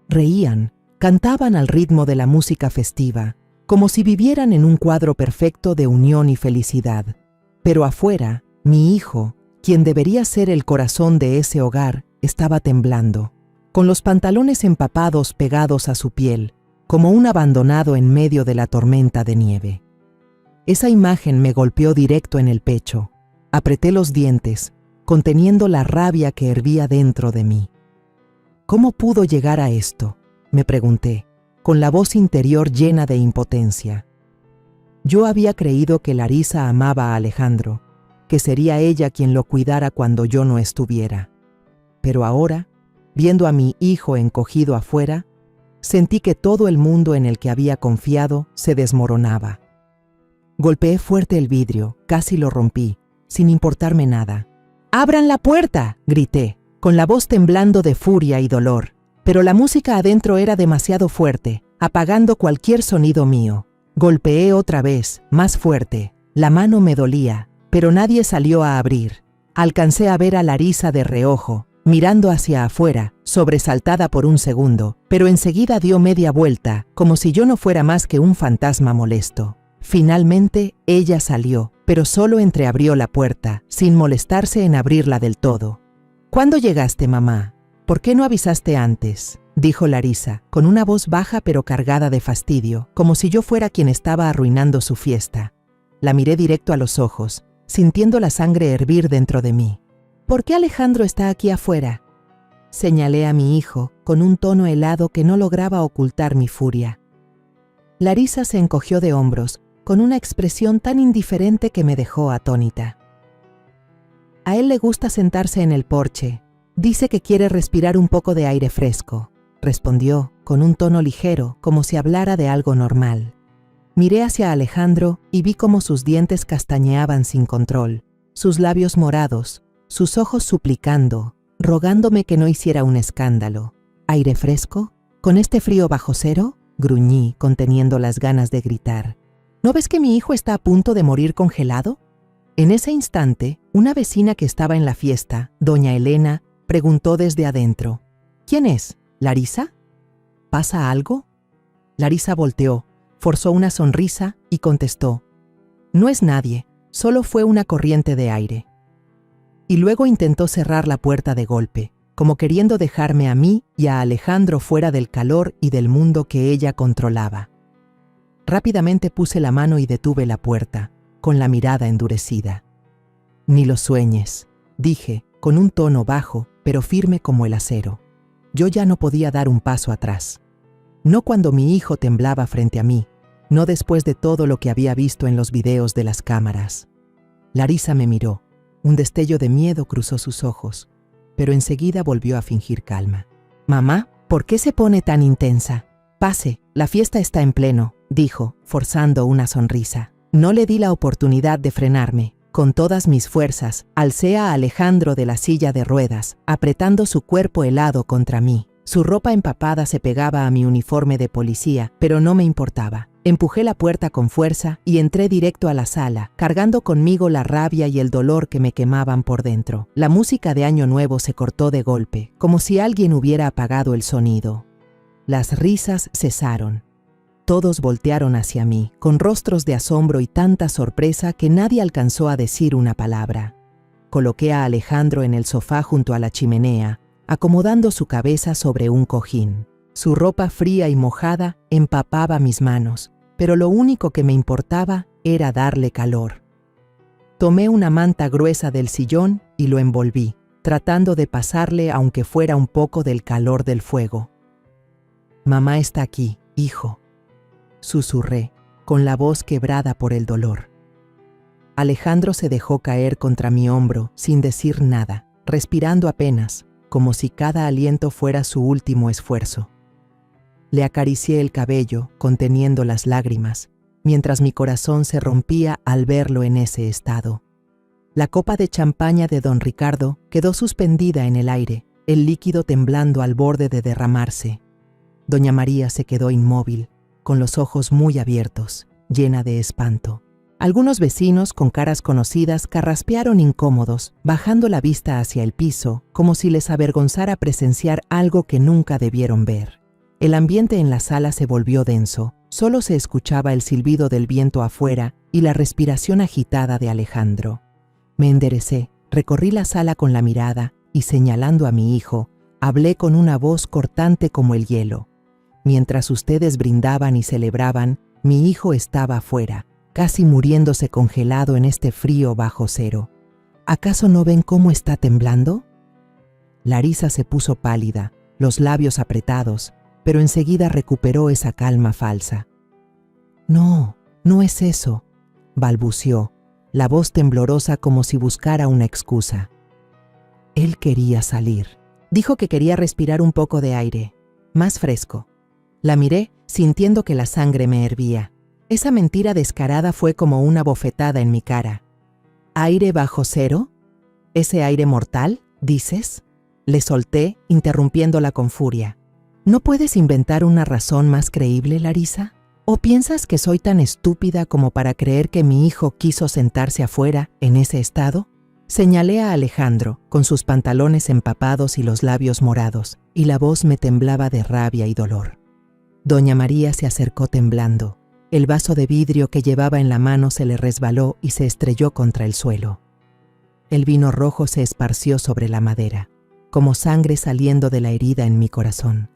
Reían, cantaban al ritmo de la música festiva, como si vivieran en un cuadro perfecto de unión y felicidad. Pero afuera, mi hijo, quien debería ser el corazón de ese hogar, estaba temblando, con los pantalones empapados pegados a su piel, como un abandonado en medio de la tormenta de nieve. Esa imagen me golpeó directo en el pecho. Apreté los dientes, conteniendo la rabia que hervía dentro de mí. ¿Cómo pudo llegar a esto?, me pregunté, con la voz interior llena de impotencia. Yo había creído que Larisa amaba a Alejandro, que sería ella quien lo cuidara cuando yo no estuviera. Pero ahora, viendo a mi hijo encogido afuera, sentí que todo el mundo en el que había confiado se desmoronaba. Golpeé fuerte el vidrio, casi lo rompí, sin importarme nada. «¡Abran la puerta!», grité, con la voz temblando de furia y dolor. Pero la música adentro era demasiado fuerte, apagando cualquier sonido mío. Golpeé otra vez, más fuerte. La mano me dolía, pero nadie salió a abrir. Alcancé a ver a Larisa de reojo, mirando hacia afuera, sobresaltada por un segundo, pero enseguida dio media vuelta, como si yo no fuera más que un fantasma molesto. Finalmente, ella salió, pero solo entreabrió la puerta, sin molestarse en abrirla del todo. «¿Cuándo llegaste, mamá? ¿Por qué no avisaste antes?», dijo Larisa, con una voz baja pero cargada de fastidio, como si yo fuera quien estaba arruinando su fiesta. La miré directo a los ojos, sintiendo la sangre hervir dentro de mí. «¿Por qué Alejandro está aquí afuera?», señalé a mi hijo, con un tono helado que no lograba ocultar mi furia. Larisa se encogió de hombros, con una expresión tan indiferente que me dejó atónita. «A él le gusta sentarse en el porche. Dice que quiere respirar un poco de aire fresco», respondió, con un tono ligero, como si hablara de algo normal. Miré hacia Alejandro y vi cómo sus dientes castañeaban sin control, sus labios morados, sus ojos suplicando, rogándome que no hiciera un escándalo. «¿Aire fresco? ¿Con este frío bajo cero?», gruñí, conteniendo las ganas de gritar. «¿No ves que mi hijo está a punto de morir congelado?». En ese instante, una vecina que estaba en la fiesta, doña Elena, preguntó desde adentro: «¿Quién es? ¿Larisa? ¿Pasa algo?». Larisa volteó, forzó una sonrisa y contestó: «No es nadie, solo fue una corriente de aire». Y luego intentó cerrar la puerta de golpe, como queriendo dejarme a mí y a Alejandro fuera del calor y del mundo que ella controlaba. Rápidamente puse la mano y detuve la puerta, con la mirada endurecida. «Ni lo sueñes», dije, con un tono bajo, pero firme como el acero. Yo ya no podía dar un paso atrás. No cuando mi hijo temblaba frente a mí, no después de todo lo que había visto en los videos de las cámaras. Larisa me miró. Un destello de miedo cruzó sus ojos, pero enseguida volvió a fingir calma. «Mamá, ¿por qué se pone tan intensa? Pase, la fiesta está en pleno», dijo, forzando una sonrisa. No le di la oportunidad de frenarme. Con todas mis fuerzas, alcé a Alejandro de la silla de ruedas, apretando su cuerpo helado contra mí. Su ropa empapada se pegaba a mi uniforme de policía, pero no me importaba. Empujé la puerta con fuerza y entré directo a la sala, cargando conmigo la rabia y el dolor que me quemaban por dentro. La música de Año Nuevo se cortó de golpe, como si alguien hubiera apagado el sonido. Las risas cesaron. Todos voltearon hacia mí, con rostros de asombro y tanta sorpresa que nadie alcanzó a decir una palabra. Coloqué a Alejandro en el sofá junto a la chimenea, acomodando su cabeza sobre un cojín. Su ropa fría y mojada empapaba mis manos, pero lo único que me importaba era darle calor. Tomé una manta gruesa del sillón y lo envolví, tratando de pasarle aunque fuera un poco del calor del fuego. «Mamá está aquí, hijo», susurré, con la voz quebrada por el dolor. Alejandro se dejó caer contra mi hombro sin decir nada, respirando apenas, como si cada aliento fuera su último esfuerzo. Le acaricié el cabello, conteniendo las lágrimas, mientras mi corazón se rompía al verlo en ese estado. La copa de champaña de don Ricardo quedó suspendida en el aire, el líquido temblando al borde de derramarse. Doña María se quedó inmóvil, con los ojos muy abiertos, llena de espanto. Algunos vecinos con caras conocidas carraspearon incómodos, bajando la vista hacia el piso, como si les avergonzara presenciar algo que nunca debieron ver. El ambiente en la sala se volvió denso, solo se escuchaba el silbido del viento afuera y la respiración agitada de Alejandro. Me enderecé, recorrí la sala con la mirada y, señalando a mi hijo, hablé con una voz cortante como el hielo. Mientras ustedes brindaban y celebraban, mi hijo estaba afuera, casi muriéndose congelado en este frío bajo cero. ¿Acaso no ven cómo está temblando? Larisa se puso pálida, los labios apretados, pero enseguida recuperó esa calma falsa. «No, no es eso», balbució, la voz temblorosa como si buscara una excusa. Él quería salir. Dijo que quería respirar un poco de aire, más fresco. La miré, sintiendo que la sangre me hervía. Esa mentira descarada fue como una bofetada en mi cara. ¿Aire bajo cero? ¿Ese aire mortal, dices? Le solté, interrumpiéndola con furia. ¿No puedes inventar una razón más creíble, Larisa? ¿O piensas que soy tan estúpida como para creer que mi hijo quiso sentarse afuera, en ese estado? Señalé a Alejandro, con sus pantalones empapados y los labios morados, y la voz me temblaba de rabia y dolor. Doña María se acercó temblando. El vaso de vidrio que llevaba en la mano se le resbaló y se estrelló contra el suelo. El vino rojo se esparció sobre la madera, como sangre saliendo de la herida en mi corazón.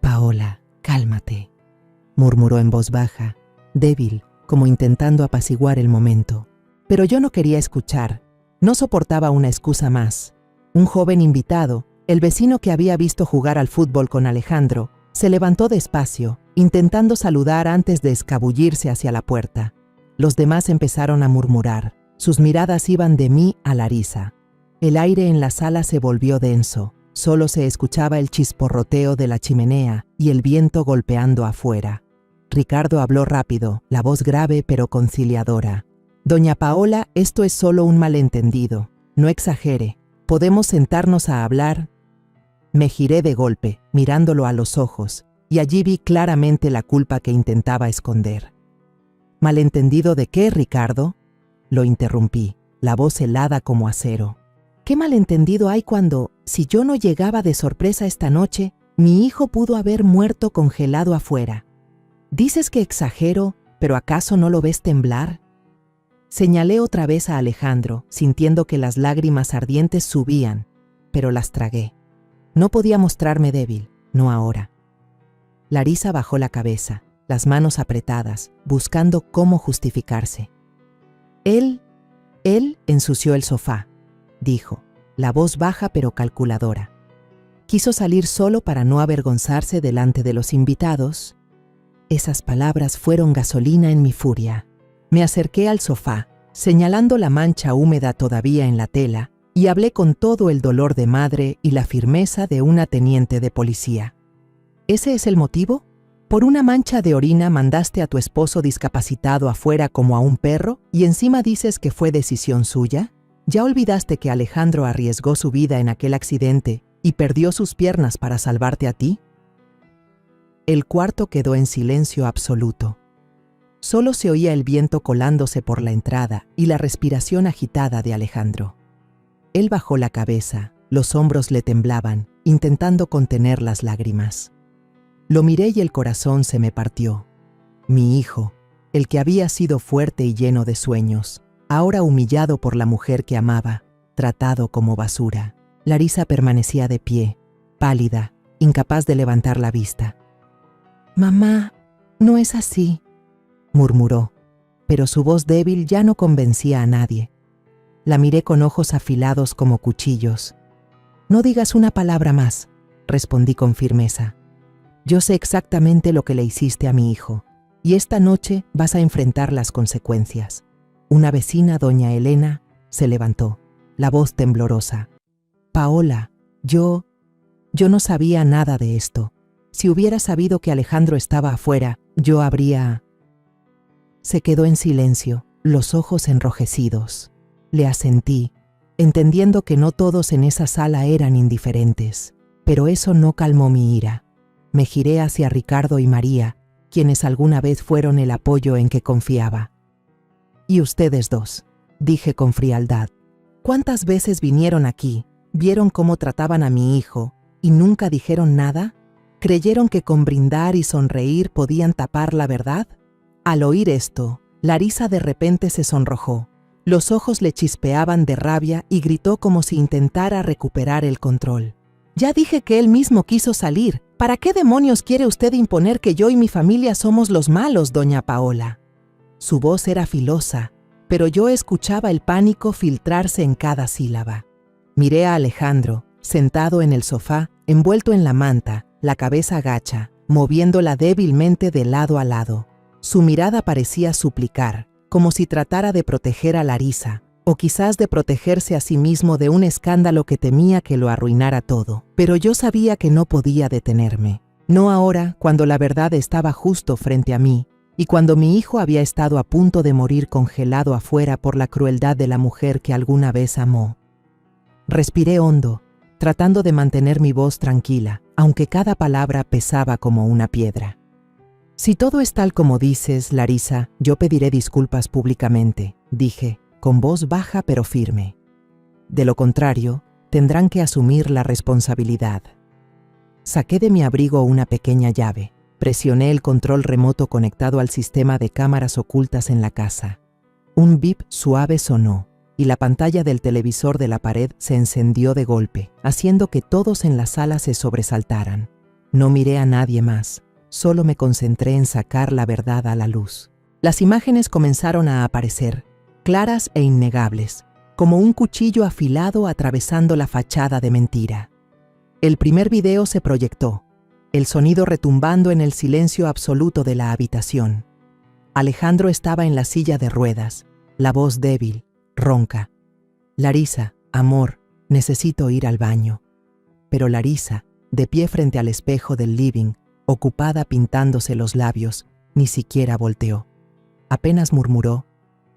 «Paola, cálmate», murmuró en voz baja, débil, como intentando apaciguar el momento. Pero yo no quería escuchar, no soportaba una excusa más. Un joven invitado, el vecino que había visto jugar al fútbol con Alejandro, se levantó despacio, intentando saludar antes de escabullirse hacia la puerta. Los demás empezaron a murmurar. Sus miradas iban de mí a Larisa. El aire en la sala se volvió denso. Solo se escuchaba el chisporroteo de la chimenea y el viento golpeando afuera. Ricardo habló rápido, la voz grave pero conciliadora. «Doña Paola, esto es solo un malentendido. No exagere. ¿Podemos sentarnos a hablar?» Me giré de golpe, mirándolo a los ojos, y allí vi claramente la culpa que intentaba esconder. «¿Malentendido de qué, Ricardo?», lo interrumpí, la voz helada como acero. «¿Qué malentendido hay cuando, si yo no llegaba de sorpresa esta noche, mi hijo pudo haber muerto congelado afuera? Dices que exagero, pero ¿acaso no lo ves temblar?». Señalé otra vez a Alejandro, sintiendo que las lágrimas ardientes subían, pero las tragué. No podía mostrarme débil, no ahora. Larisa bajó la cabeza, las manos apretadas, buscando cómo justificarse. Él ensució el sofá, dijo, la voz baja pero calculadora. Quiso salir solo para no avergonzarse delante de los invitados. Esas palabras fueron gasolina en mi furia. Me acerqué al sofá, señalando la mancha húmeda todavía en la tela, y hablé con todo el dolor de madre y la firmeza de una teniente de policía. ¿Ese es el motivo? ¿Por una mancha de orina mandaste a tu esposo discapacitado afuera como a un perro y encima dices que fue decisión suya? ¿Ya olvidaste que Alejandro arriesgó su vida en aquel accidente y perdió sus piernas para salvarte a ti? El cuarto quedó en silencio absoluto. Solo se oía el viento colándose por la entrada y la respiración agitada de Alejandro. Él bajó la cabeza, los hombros le temblaban, intentando contener las lágrimas. Lo miré y el corazón se me partió. Mi hijo, el que había sido fuerte y lleno de sueños, ahora humillado por la mujer que amaba, tratado como basura. Larisa permanecía de pie, pálida, incapaz de levantar la vista. «Mamá, no es así», murmuró, pero su voz débil ya no convencía a nadie. La miré con ojos afilados como cuchillos. «No digas una palabra más», respondí con firmeza. «Yo sé exactamente lo que le hiciste a mi hijo, y esta noche vas a enfrentar las consecuencias». Una vecina, doña Elena, se levantó, la voz temblorosa. «Paola, yo no sabía nada de esto. Si hubiera sabido que Alejandro estaba afuera, yo habría...». Se quedó en silencio, los ojos enrojecidos. Le asentí, entendiendo que no todos en esa sala eran indiferentes, pero eso no calmó mi ira. Me giré hacia Ricardo y María, quienes alguna vez fueron el apoyo en que confiaba. «Y ustedes dos», dije con frialdad, «¿cuántas veces vinieron aquí, vieron cómo trataban a mi hijo y nunca dijeron nada? ¿Creyeron que con brindar y sonreír podían tapar la verdad?» Al oír esto, Larisa de repente se sonrojó. Los ojos le chispeaban de rabia y gritó como si intentara recuperar el control. «Ya dije que él mismo quiso salir. ¿Para qué demonios quiere usted imponer que yo y mi familia somos los malos, doña Paola?» Su voz era filosa, pero yo escuchaba el pánico filtrarse en cada sílaba. Miré a Alejandro, sentado en el sofá, envuelto en la manta, la cabeza gacha, moviéndola débilmente de lado a lado. Su mirada parecía suplicar, como si tratara de proteger a Larisa, o quizás de protegerse a sí mismo de un escándalo que temía que lo arruinara todo. Pero yo sabía que no podía detenerme. No ahora, cuando la verdad estaba justo frente a mí, y cuando mi hijo había estado a punto de morir congelado afuera por la crueldad de la mujer que alguna vez amó. Respiré hondo, tratando de mantener mi voz tranquila, aunque cada palabra pesaba como una piedra. «Si todo es tal como dices, Larisa, yo pediré disculpas públicamente», dije, con voz baja pero firme. «De lo contrario, tendrán que asumir la responsabilidad». Saqué de mi abrigo una pequeña llave. Presioné el control remoto conectado al sistema de cámaras ocultas en la casa. Un bip suave sonó, y la pantalla del televisor de la pared se encendió de golpe, haciendo que todos en la sala se sobresaltaran. No miré a nadie más. Solo me concentré en sacar la verdad a la luz. Las imágenes comenzaron a aparecer, claras e innegables, como un cuchillo afilado atravesando la fachada de mentira. El primer video se proyectó, el sonido retumbando en el silencio absoluto de la habitación. Alejandro estaba en la silla de ruedas, la voz débil, ronca. «Larisa, amor, necesito ir al baño». Pero Larisa, de pie frente al espejo del living, ocupada pintándose los labios, ni siquiera volteó. Apenas murmuró: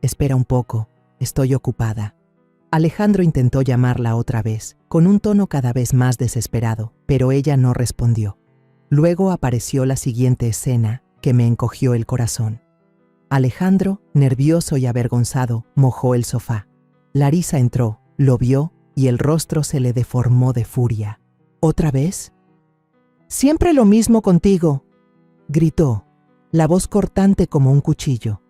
«Espera un poco, estoy ocupada». Alejandro intentó llamarla otra vez, con un tono cada vez más desesperado, pero ella no respondió. Luego apareció la siguiente escena, que me encogió el corazón. Alejandro, nervioso y avergonzado, mojó el sofá. Larisa entró, lo vio y el rostro se le deformó de furia. «¿Otra vez?» «Siempre lo mismo contigo», gritó, la voz cortante como un cuchillo.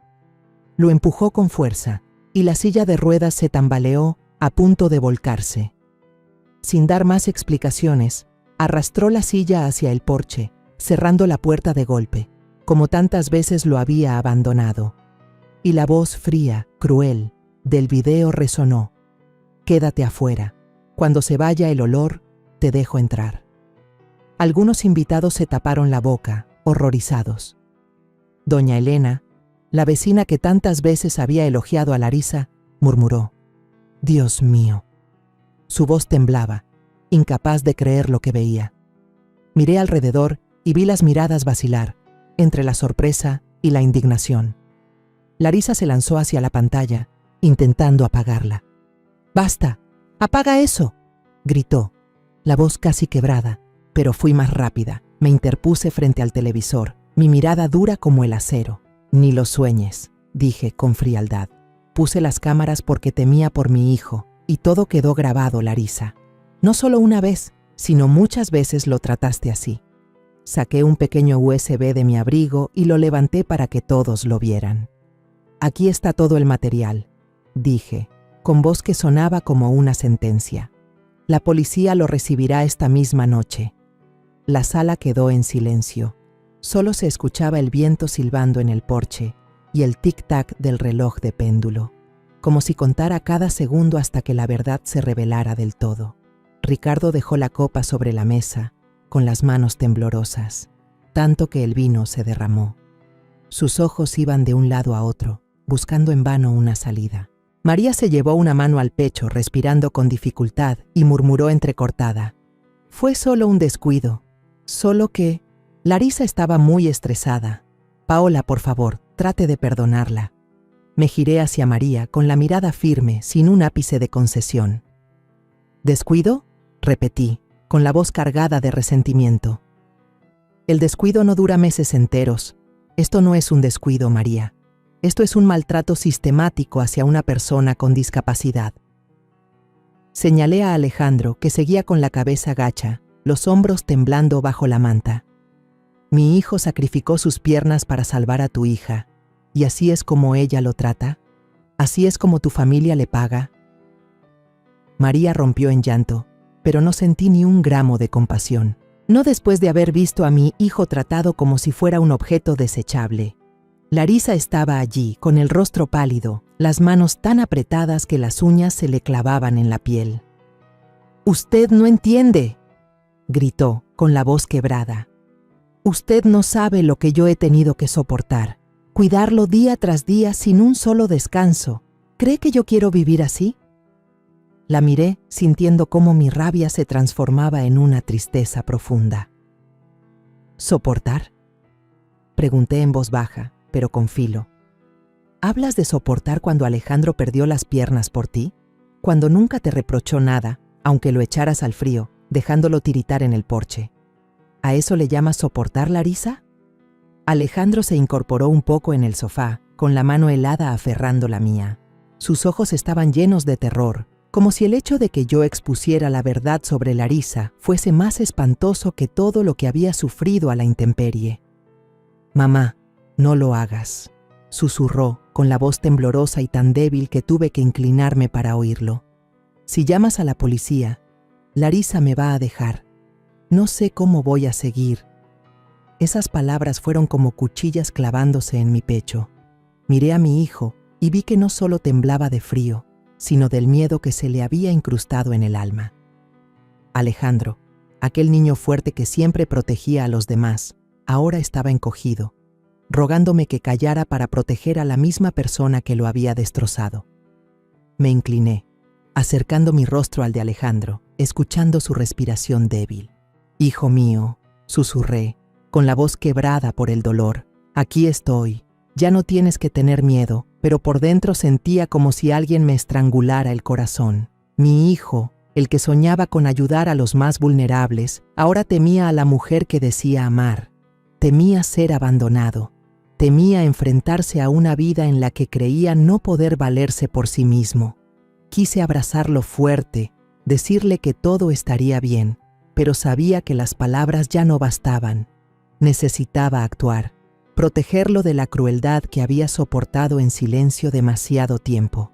Lo empujó con fuerza, y la silla de ruedas se tambaleó, a punto de volcarse. Sin dar más explicaciones, arrastró la silla hacia el porche, cerrando la puerta de golpe, como tantas veces lo había abandonado. Y la voz fría, cruel, del video resonó: Quédate afuera. Cuando se vaya el olor, te dejo entrar. Algunos invitados se taparon la boca, horrorizados. Doña Elena, la vecina que tantas veces había elogiado a Larisa, murmuró: «Dios mío». Su voz temblaba, incapaz de creer lo que veía. Miré alrededor y vi las miradas vacilar, entre la sorpresa y la indignación. Larisa se lanzó hacia la pantalla, intentando apagarla. «¡Basta! ¡Apaga eso!», gritó, la voz casi quebrada, pero fui más rápida. Me interpuse frente al televisor, mi mirada dura como el acero. «Ni lo sueñes», dije con frialdad. Puse las cámaras porque temía por mi hijo, y todo quedó grabado, Larisa. No solo una vez, sino muchas veces lo trataste así. Saqué un pequeño USB de mi abrigo y lo levanté para que todos lo vieran. «Aquí está todo el material», dije, con voz que sonaba como una sentencia. «La policía lo recibirá esta misma noche». La sala quedó en silencio. Solo se escuchaba el viento silbando en el porche y el tic-tac del reloj de péndulo, como si contara cada segundo hasta que la verdad se revelara del todo. Ricardo dejó la copa sobre la mesa, con las manos temblorosas, tanto que el vino se derramó. Sus ojos iban de un lado a otro, buscando en vano una salida. María se llevó una mano al pecho, respirando con dificultad, y murmuró entrecortada: «Fue solo un descuido, solo que…». Larisa estaba muy estresada. «Paola, por favor, trate de perdonarla». Me giré hacia María con la mirada firme, sin un ápice de concesión. «¿Descuido?», repetí, con la voz cargada de resentimiento. «El descuido no dura meses enteros. Esto no es un descuido, María. Esto es un maltrato sistemático hacia una persona con discapacidad». Señalé a Alejandro, que seguía con la cabeza gacha, los hombros temblando bajo la manta. «Mi hijo sacrificó sus piernas para salvar a tu hija, y así es como ella lo trata. Así es como tu familia le paga». María rompió en llanto, pero no sentí ni un gramo de compasión. No después de haber visto a mi hijo tratado como si fuera un objeto desechable. Larisa estaba allí, con el rostro pálido, las manos tan apretadas que las uñas se le clavaban en la piel. «Usted no entiende», gritó, con la voz quebrada. «Usted no sabe lo que yo he tenido que soportar. Cuidarlo día tras día sin un solo descanso. ¿Cree que yo quiero vivir así?». La miré, sintiendo cómo mi rabia se transformaba en una tristeza profunda. «¿Soportar?», pregunté en voz baja, pero con filo. «¿Hablas de soportar cuando Alejandro perdió las piernas por ti? Cuando nunca te reprochó nada, aunque lo echaras al frío, dejándolo tiritar en el porche. ¿A eso le llamas soportar, Larisa?». Alejandro se incorporó un poco en el sofá, con la mano helada aferrando la mía. Sus ojos estaban llenos de terror, como si el hecho de que yo expusiera la verdad sobre Larisa fuese más espantoso que todo lo que había sufrido a la intemperie. «Mamá, no lo hagas», susurró, con la voz temblorosa y tan débil que tuve que inclinarme para oírlo. «Si llamas a la policía, Larisa me va a dejar. No sé cómo voy a seguir». Esas palabras fueron como cuchillas clavándose en mi pecho. Miré a mi hijo y vi que no solo temblaba de frío, sino del miedo que se le había incrustado en el alma. Alejandro, aquel niño fuerte que siempre protegía a los demás, ahora estaba encogido, rogándome que callara para proteger a la misma persona que lo había destrozado. Me incliné, acercando mi rostro al de Alejandro, escuchando su respiración débil. «Hijo mío», susurré, con la voz quebrada por el dolor, «aquí estoy. Ya no tienes que tener miedo», pero por dentro sentía como si alguien me estrangulara el corazón. Mi hijo, el que soñaba con ayudar a los más vulnerables, ahora temía a la mujer que decía amar. Temía ser abandonado. Temía enfrentarse a una vida en la que creía no poder valerse por sí mismo. Quise abrazarlo fuerte, decirle que todo estaría bien, pero sabía que las palabras ya no bastaban. Necesitaba actuar, protegerlo de la crueldad que había soportado en silencio demasiado tiempo.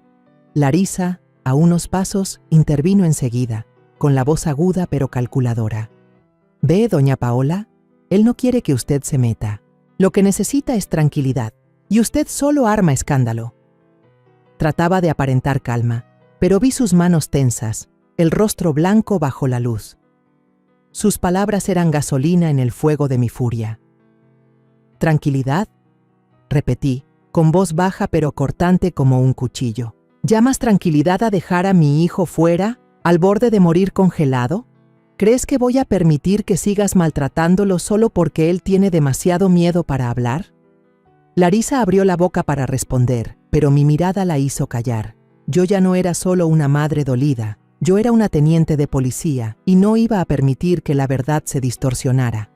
Larisa, a unos pasos, intervino enseguida, con la voz aguda pero calculadora. «¿Ve, doña Paola? Él no quiere que usted se meta. Lo que necesita es tranquilidad, y usted solo arma escándalo». Trataba de aparentar calma, pero vi sus manos tensas, el rostro blanco bajo la luz. Sus palabras eran gasolina en el fuego de mi furia. ¿Tranquilidad?, repetí, con voz baja pero cortante como un cuchillo. ¿Llamas tranquilidad a dejar a mi hijo fuera, al borde de morir congelado? ¿Crees que voy a permitir que sigas maltratándolo solo porque él tiene demasiado miedo para hablar? Larisa abrió la boca para responder, pero mi mirada la hizo callar. Yo ya no era solo una madre dolida, yo era una teniente de policía y no iba a permitir que la verdad se distorsionara.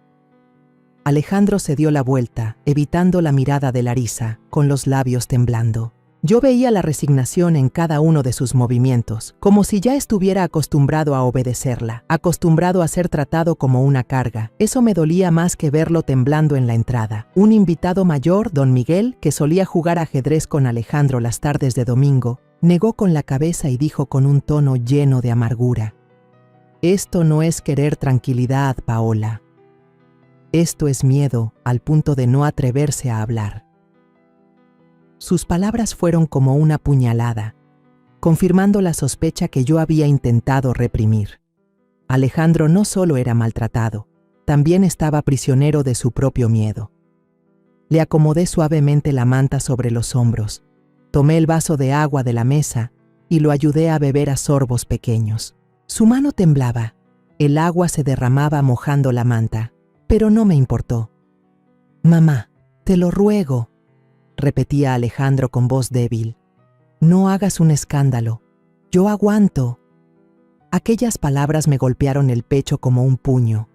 Alejandro se dio la vuelta, evitando la mirada de Larisa, con los labios temblando. Yo veía la resignación en cada uno de sus movimientos, como si ya estuviera acostumbrado a obedecerla, acostumbrado a ser tratado como una carga. Eso me dolía más que verlo temblando en la entrada. Un invitado mayor, don Miguel, que solía jugar ajedrez con Alejandro las tardes de domingo, negó con la cabeza y dijo con un tono lleno de amargura: «Esto no es querer tranquilidad, Paola. Esto es miedo al punto de no atreverse a hablar». Sus palabras fueron como una puñalada, confirmando la sospecha que yo había intentado reprimir. Alejandro no solo era maltratado, también estaba prisionero de su propio miedo. Le acomodé suavemente la manta sobre los hombros, tomé el vaso de agua de la mesa y lo ayudé a beber a sorbos pequeños. Su mano temblaba, el agua se derramaba mojando la manta, pero no me importó. «Mamá, te lo ruego», repetía Alejandro con voz débil. «No hagas un escándalo. Yo aguanto». Aquellas palabras me golpearon el pecho como un puño.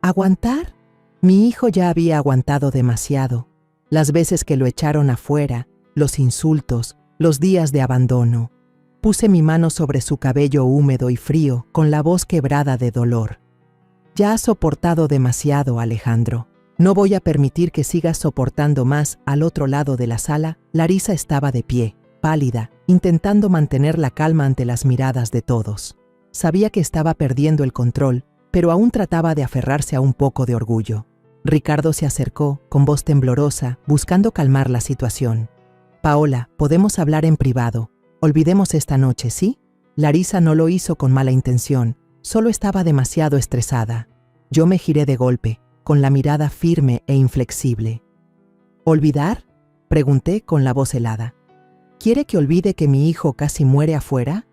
¿Aguantar? Mi hijo ya había aguantado demasiado. Las veces que lo echaron afuera, los insultos, los días de abandono. Puse mi mano sobre su cabello húmedo y frío, con la voz quebrada de dolor. «Ya has soportado demasiado, Alejandro. No voy a permitir que sigas soportando más». Al otro lado de la sala, Larisa estaba de pie, pálida, intentando mantener la calma ante las miradas de todos. Sabía que estaba perdiendo el control, pero aún trataba de aferrarse a un poco de orgullo. Ricardo se acercó, con voz temblorosa, buscando calmar la situación. «Paola, podemos hablar en privado. Olvidemos esta noche, ¿sí?». Larisa no lo hizo con mala intención, solo estaba demasiado estresada. Yo me giré de golpe, con la mirada firme e inflexible. «¿Olvidar?», pregunté con la voz helada. «¿Quiere que olvide que mi hijo casi muere afuera?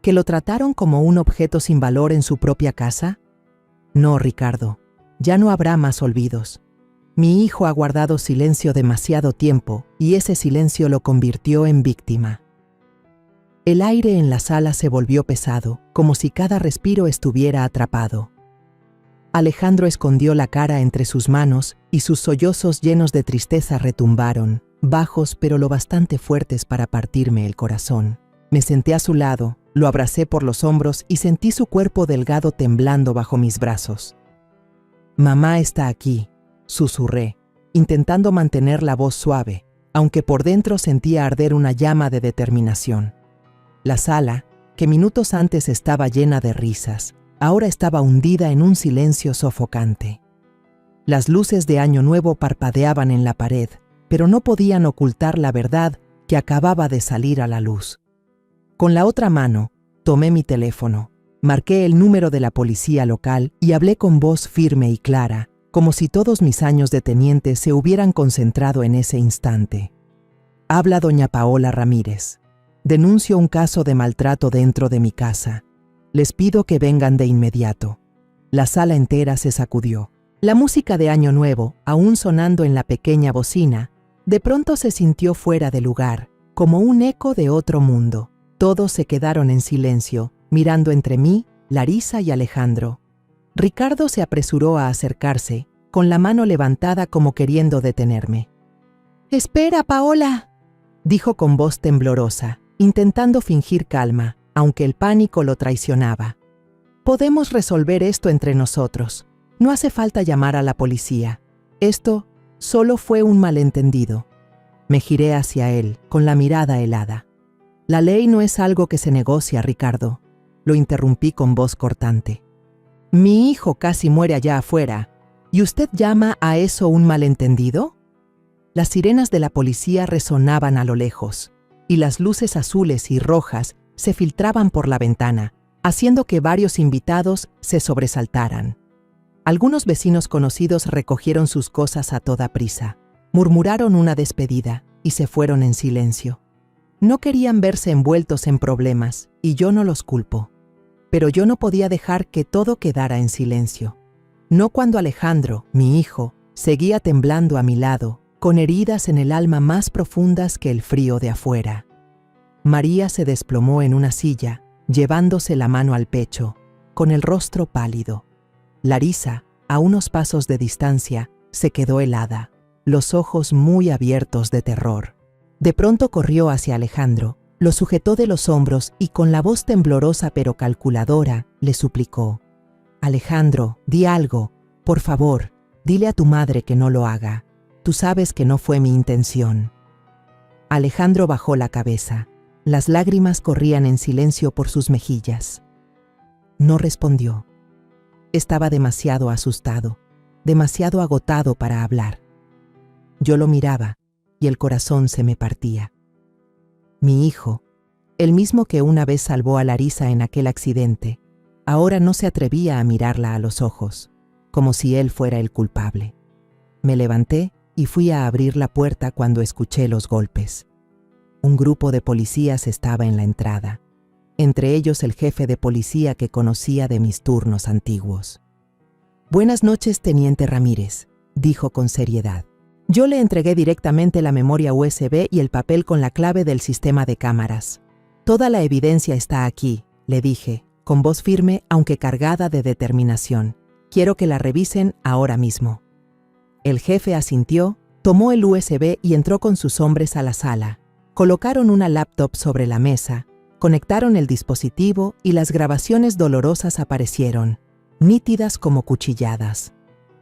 ¿Que lo trataron como un objeto sin valor en su propia casa? No, Ricardo, ya no habrá más olvidos. Mi hijo ha guardado silencio demasiado tiempo y ese silencio lo convirtió en víctima». El aire en la sala se volvió pesado, como si cada respiro estuviera atrapado. Alejandro escondió la cara entre sus manos y sus sollozos llenos de tristeza retumbaron, bajos pero lo bastante fuertes para partirme el corazón. Me senté a su lado, lo abracé por los hombros y sentí su cuerpo delgado temblando bajo mis brazos. «Mamá está aquí», susurré, intentando mantener la voz suave, aunque por dentro sentía arder una llama de determinación. La sala, que minutos antes estaba llena de risas, ahora estaba hundida en un silencio sofocante. Las luces de Año Nuevo parpadeaban en la pared, pero no podían ocultar la verdad que acababa de salir a la luz. Con la otra mano, tomé mi teléfono, marqué el número de la policía local y hablé con voz firme y clara, como si todos mis años de teniente se hubieran concentrado en ese instante. «Habla doña Paola Ramírez. Denuncio un caso de maltrato dentro de mi casa. Les pido que vengan de inmediato». La sala entera se sacudió. La música de Año Nuevo, aún sonando en la pequeña bocina, de pronto se sintió fuera de lugar, como un eco de otro mundo. Todos se quedaron en silencio, mirando entre mí, Larisa y Alejandro. Ricardo se apresuró a acercarse, con la mano levantada como queriendo detenerme. «Espera, Paola», dijo con voz temblorosa, intentando fingir calma, aunque el pánico lo traicionaba. «Podemos resolver esto entre nosotros. No hace falta llamar a la policía. Esto solo fue un malentendido». Me giré hacia él, con la mirada helada. «La ley no es algo que se negocia, Ricardo», lo interrumpí con voz cortante. «Mi hijo casi muere allá afuera, ¿y usted llama a eso un malentendido?». Las sirenas de la policía resonaban a lo lejos, y las luces azules y rojas se filtraban por la ventana, haciendo que varios invitados se sobresaltaran. Algunos vecinos conocidos recogieron sus cosas a toda prisa, murmuraron una despedida y se fueron en silencio. No querían verse envueltos en problemas, y yo no los culpo. Pero yo no podía dejar que todo quedara en silencio. No cuando Alejandro, mi hijo, seguía temblando a mi lado, con heridas en el alma más profundas que el frío de afuera. María se desplomó en una silla, llevándose la mano al pecho, con el rostro pálido. Larisa, a unos pasos de distancia, se quedó helada, los ojos muy abiertos de terror. De pronto corrió hacia Alejandro, lo sujetó de los hombros y con la voz temblorosa pero calculadora le suplicó: «Alejandro, di algo, por favor, dile a tu madre que no lo haga. Tú sabes que no fue mi intención». Alejandro bajó la cabeza. Las lágrimas corrían en silencio por sus mejillas. No respondió. Estaba demasiado asustado, demasiado agotado para hablar. Yo lo miraba y el corazón se me partía. Mi hijo, el mismo que una vez salvó a Larisa en aquel accidente, ahora no se atrevía a mirarla a los ojos, como si él fuera el culpable. Me levanté y fui a abrir la puerta cuando escuché los golpes. Un grupo de policías estaba en la entrada, entre ellos el jefe de policía que conocía de mis turnos antiguos. «Buenas noches, teniente Ramírez», dijo con seriedad. Yo le entregué directamente la memoria USB y el papel con la clave del sistema de cámaras. «Toda la evidencia está aquí», le dije, con voz firme aunque cargada de determinación. «Quiero que la revisen ahora mismo». El jefe asintió, tomó el USB y entró con sus hombres a la sala. Colocaron una laptop sobre la mesa, conectaron el dispositivo y las grabaciones dolorosas aparecieron, nítidas como cuchilladas.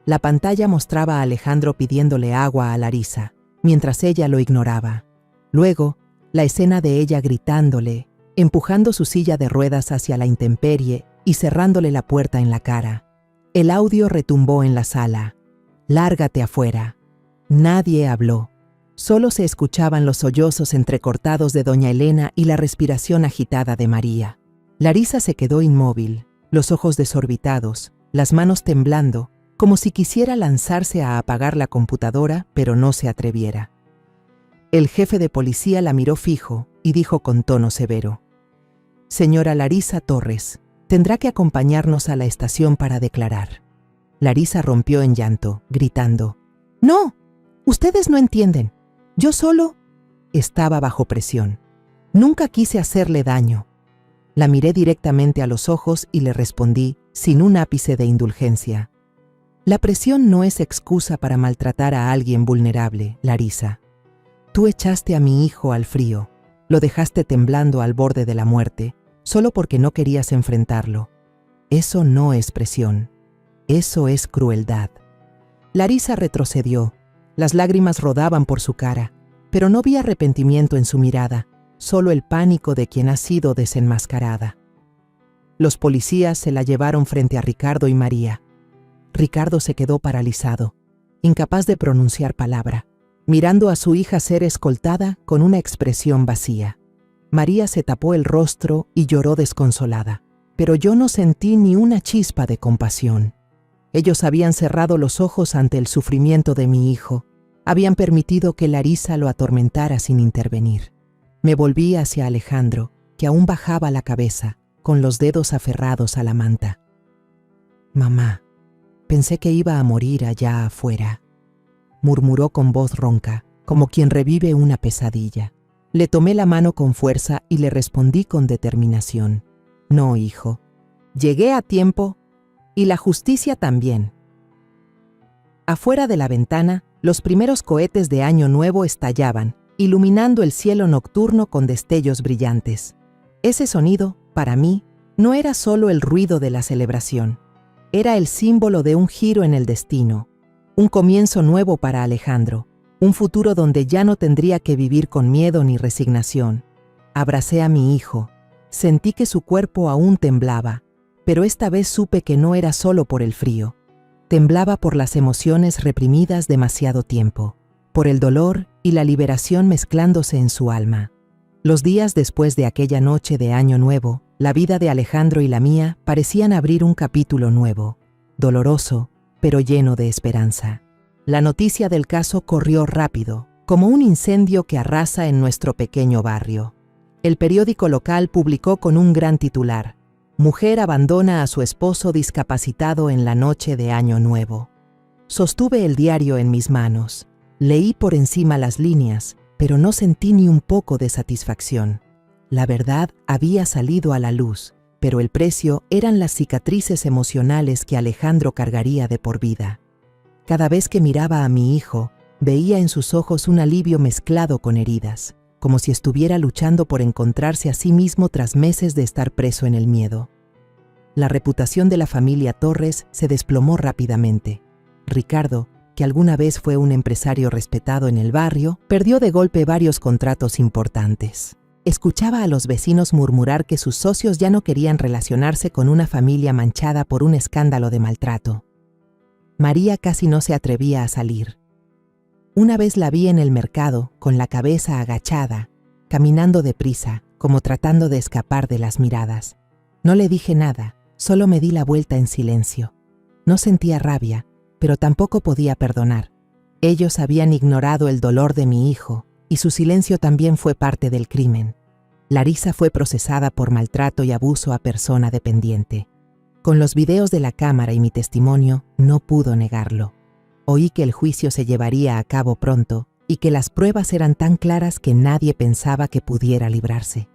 La pantalla mostraba a Alejandro pidiéndole agua a Larisa, mientras ella lo ignoraba. Luego, la escena de ella gritándole, empujando su silla de ruedas hacia la intemperie y cerrándole la puerta en la cara. El audio retumbó en la sala. «Lárgate afuera». Nadie habló. Solo se escuchaban los sollozos entrecortados de doña Elena y la respiración agitada de María. Larisa se quedó inmóvil, los ojos desorbitados, las manos temblando, como si quisiera lanzarse a apagar la computadora, pero no se atreviera. El jefe de policía la miró fijo y dijo con tono severo: «Señora Larisa Torres, tendrá que acompañarnos a la estación para declarar». Larisa rompió en llanto, gritando: «¡No! Ustedes no entienden. Yo solo…» Estaba bajo presión. Nunca quise hacerle daño. La miré directamente a los ojos y le respondí, sin un ápice de indulgencia: «La presión no es excusa para maltratar a alguien vulnerable, Larisa. Tú echaste a mi hijo al frío, lo dejaste temblando al borde de la muerte, solo porque no querías enfrentarlo. Eso no es presión. Eso es crueldad». Larisa retrocedió. Las lágrimas rodaban por su cara, pero no vi arrepentimiento en su mirada, solo el pánico de quien ha sido desenmascarada. Los policías se la llevaron frente a Ricardo y María. Ricardo se quedó paralizado, incapaz de pronunciar palabra, mirando a su hija ser escoltada con una expresión vacía. María se tapó el rostro y lloró desconsolada, pero yo no sentí ni una chispa de compasión. Ellos habían cerrado los ojos ante el sufrimiento de mi hijo, habían permitido que Larisa lo atormentara sin intervenir. Me volví hacia Alejandro, que aún bajaba la cabeza, con los dedos aferrados a la manta. «Mamá, pensé que iba a morir allá afuera», murmuró con voz ronca, como quien revive una pesadilla. Le tomé la mano con fuerza y le respondí con determinación: «No, hijo. Llegué a tiempo y la justicia también». Afuera de la ventana, los primeros cohetes de Año Nuevo estallaban, iluminando el cielo nocturno con destellos brillantes. Ese sonido, para mí, no era solo el ruido de la celebración. Era el símbolo de un giro en el destino, un comienzo nuevo para Alejandro, un futuro donde ya no tendría que vivir con miedo ni resignación. Abracé a mi hijo, sentí que su cuerpo aún temblaba, pero esta vez supe que no era solo por el frío. Temblaba por las emociones reprimidas demasiado tiempo, por el dolor y la liberación mezclándose en su alma. Los días después de aquella noche de Año Nuevo, la vida de Alejandro y la mía parecían abrir un capítulo nuevo, doloroso, pero lleno de esperanza. La noticia del caso corrió rápido, como un incendio que arrasa en nuestro pequeño barrio. El periódico local publicó con un gran titular: Mujer abandona a su esposo discapacitado en la noche de Año Nuevo. Sostuve el diario en mis manos. Leí por encima las líneas, pero no sentí ni un poco de satisfacción. La verdad había salido a la luz, pero el precio eran las cicatrices emocionales que Alejandro cargaría de por vida. Cada vez que miraba a mi hijo, veía en sus ojos un alivio mezclado con heridas, como si estuviera luchando por encontrarse a sí mismo tras meses de estar preso en el miedo. La reputación de la familia Torres se desplomó rápidamente. Ricardo, que alguna vez fue un empresario respetado en el barrio, perdió de golpe varios contratos importantes. Escuchaba a los vecinos murmurar que sus socios ya no querían relacionarse con una familia manchada por un escándalo de maltrato. María casi no se atrevía a salir. Una vez la vi en el mercado, con la cabeza agachada, caminando deprisa, como tratando de escapar de las miradas. No le dije nada, solo me di la vuelta en silencio. No sentía rabia, pero tampoco podía perdonar. Ellos habían ignorado el dolor de mi hijo, y su silencio también fue parte del crimen. Larisa fue procesada por maltrato y abuso a persona dependiente. Con los videos de la cámara y mi testimonio, no pudo negarlo. Oí que el juicio se llevaría a cabo pronto y que las pruebas eran tan claras que nadie pensaba que pudiera librarse.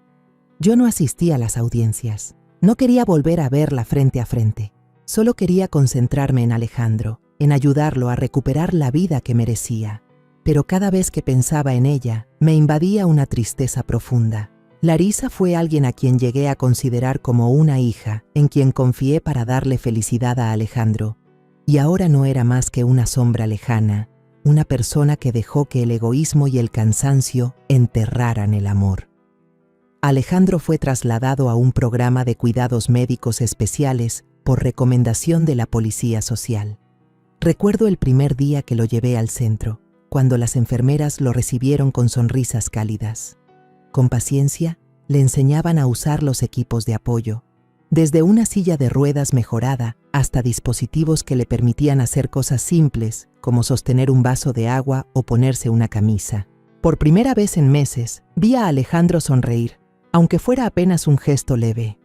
Yo no asistí a las audiencias. No quería volver a verla frente a frente. Solo quería concentrarme en Alejandro, en ayudarlo a recuperar la vida que merecía. Pero cada vez que pensaba en ella, me invadía una tristeza profunda. Larisa fue alguien a quien llegué a considerar como una hija, en quien confié para darle felicidad a Alejandro. Y ahora no era más que una sombra lejana, una persona que dejó que el egoísmo y el cansancio enterraran el amor. Alejandro fue trasladado a un programa de cuidados médicos especiales por recomendación de la Policía Social. Recuerdo el primer día que lo llevé al centro, cuando las enfermeras lo recibieron con sonrisas cálidas. Con paciencia, le enseñaban a usar los equipos de apoyo, desde una silla de ruedas mejorada hasta dispositivos que le permitían hacer cosas simples, como sostener un vaso de agua o ponerse una camisa. Por primera vez en meses, vi a Alejandro sonreír, aunque fuera apenas un gesto leve.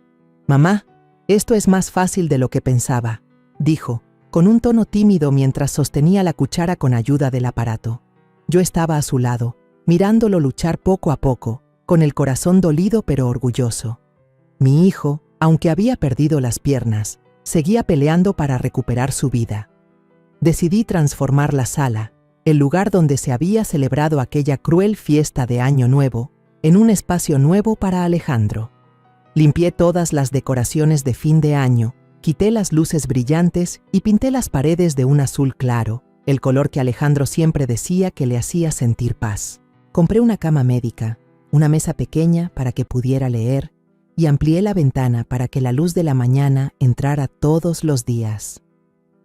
«Mamá, esto es más fácil de lo que pensaba», dijo, con un tono tímido mientras sostenía la cuchara con ayuda del aparato. Yo estaba a su lado, mirándolo luchar poco a poco, con el corazón dolido pero orgulloso. Mi hijo, aunque había perdido las piernas, seguía peleando para recuperar su vida. Decidí transformar la sala, el lugar donde se había celebrado aquella cruel fiesta de Año Nuevo, en un espacio nuevo para Alejandro. Limpié todas las decoraciones de fin de año, quité las luces brillantes y pinté las paredes de un azul claro, el color que Alejandro siempre decía que le hacía sentir paz. Compré una cama médica, una mesa pequeña para que pudiera leer y amplié la ventana para que la luz de la mañana entrara todos los días.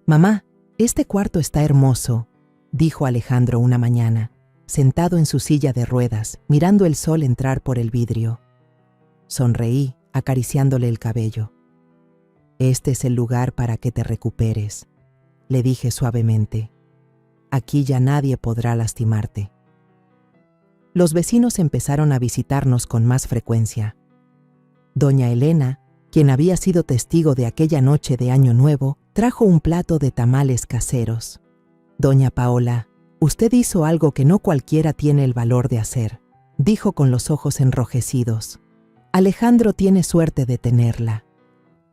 «Mamá, este cuarto está hermoso», dijo Alejandro una mañana, sentado en su silla de ruedas, mirando el sol entrar por el vidrio. Sonreí, acariciándole el cabello. «Este es el lugar para que te recuperes», le dije suavemente. «Aquí ya nadie podrá lastimarte». Los vecinos empezaron a visitarnos con más frecuencia. Doña Elena, quien había sido testigo de aquella noche de Año Nuevo, trajo un plato de tamales caseros. «Doña Paola, usted hizo algo que no cualquiera tiene el valor de hacer», dijo con los ojos enrojecidos. «Alejandro tiene suerte de tenerla».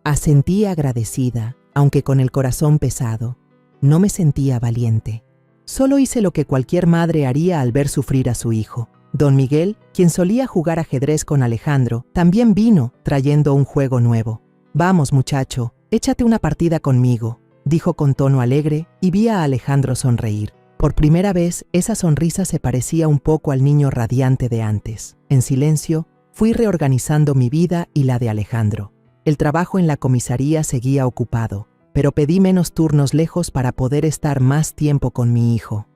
Asentí agradecida, aunque con el corazón pesado. No me sentía valiente. Solo hice lo que cualquier madre haría al ver sufrir a su hijo. Don Miguel, quien solía jugar ajedrez con Alejandro, también vino trayendo un juego nuevo. «Vamos, muchacho, échate una partida conmigo», dijo con tono alegre y vi a Alejandro sonreír. Por primera vez, esa sonrisa se parecía un poco al niño radiante de antes. En silencio, fui reorganizando mi vida y la de Alejandro. El trabajo en la comisaría seguía ocupado, pero pedí menos turnos lejos para poder estar más tiempo con mi hijo.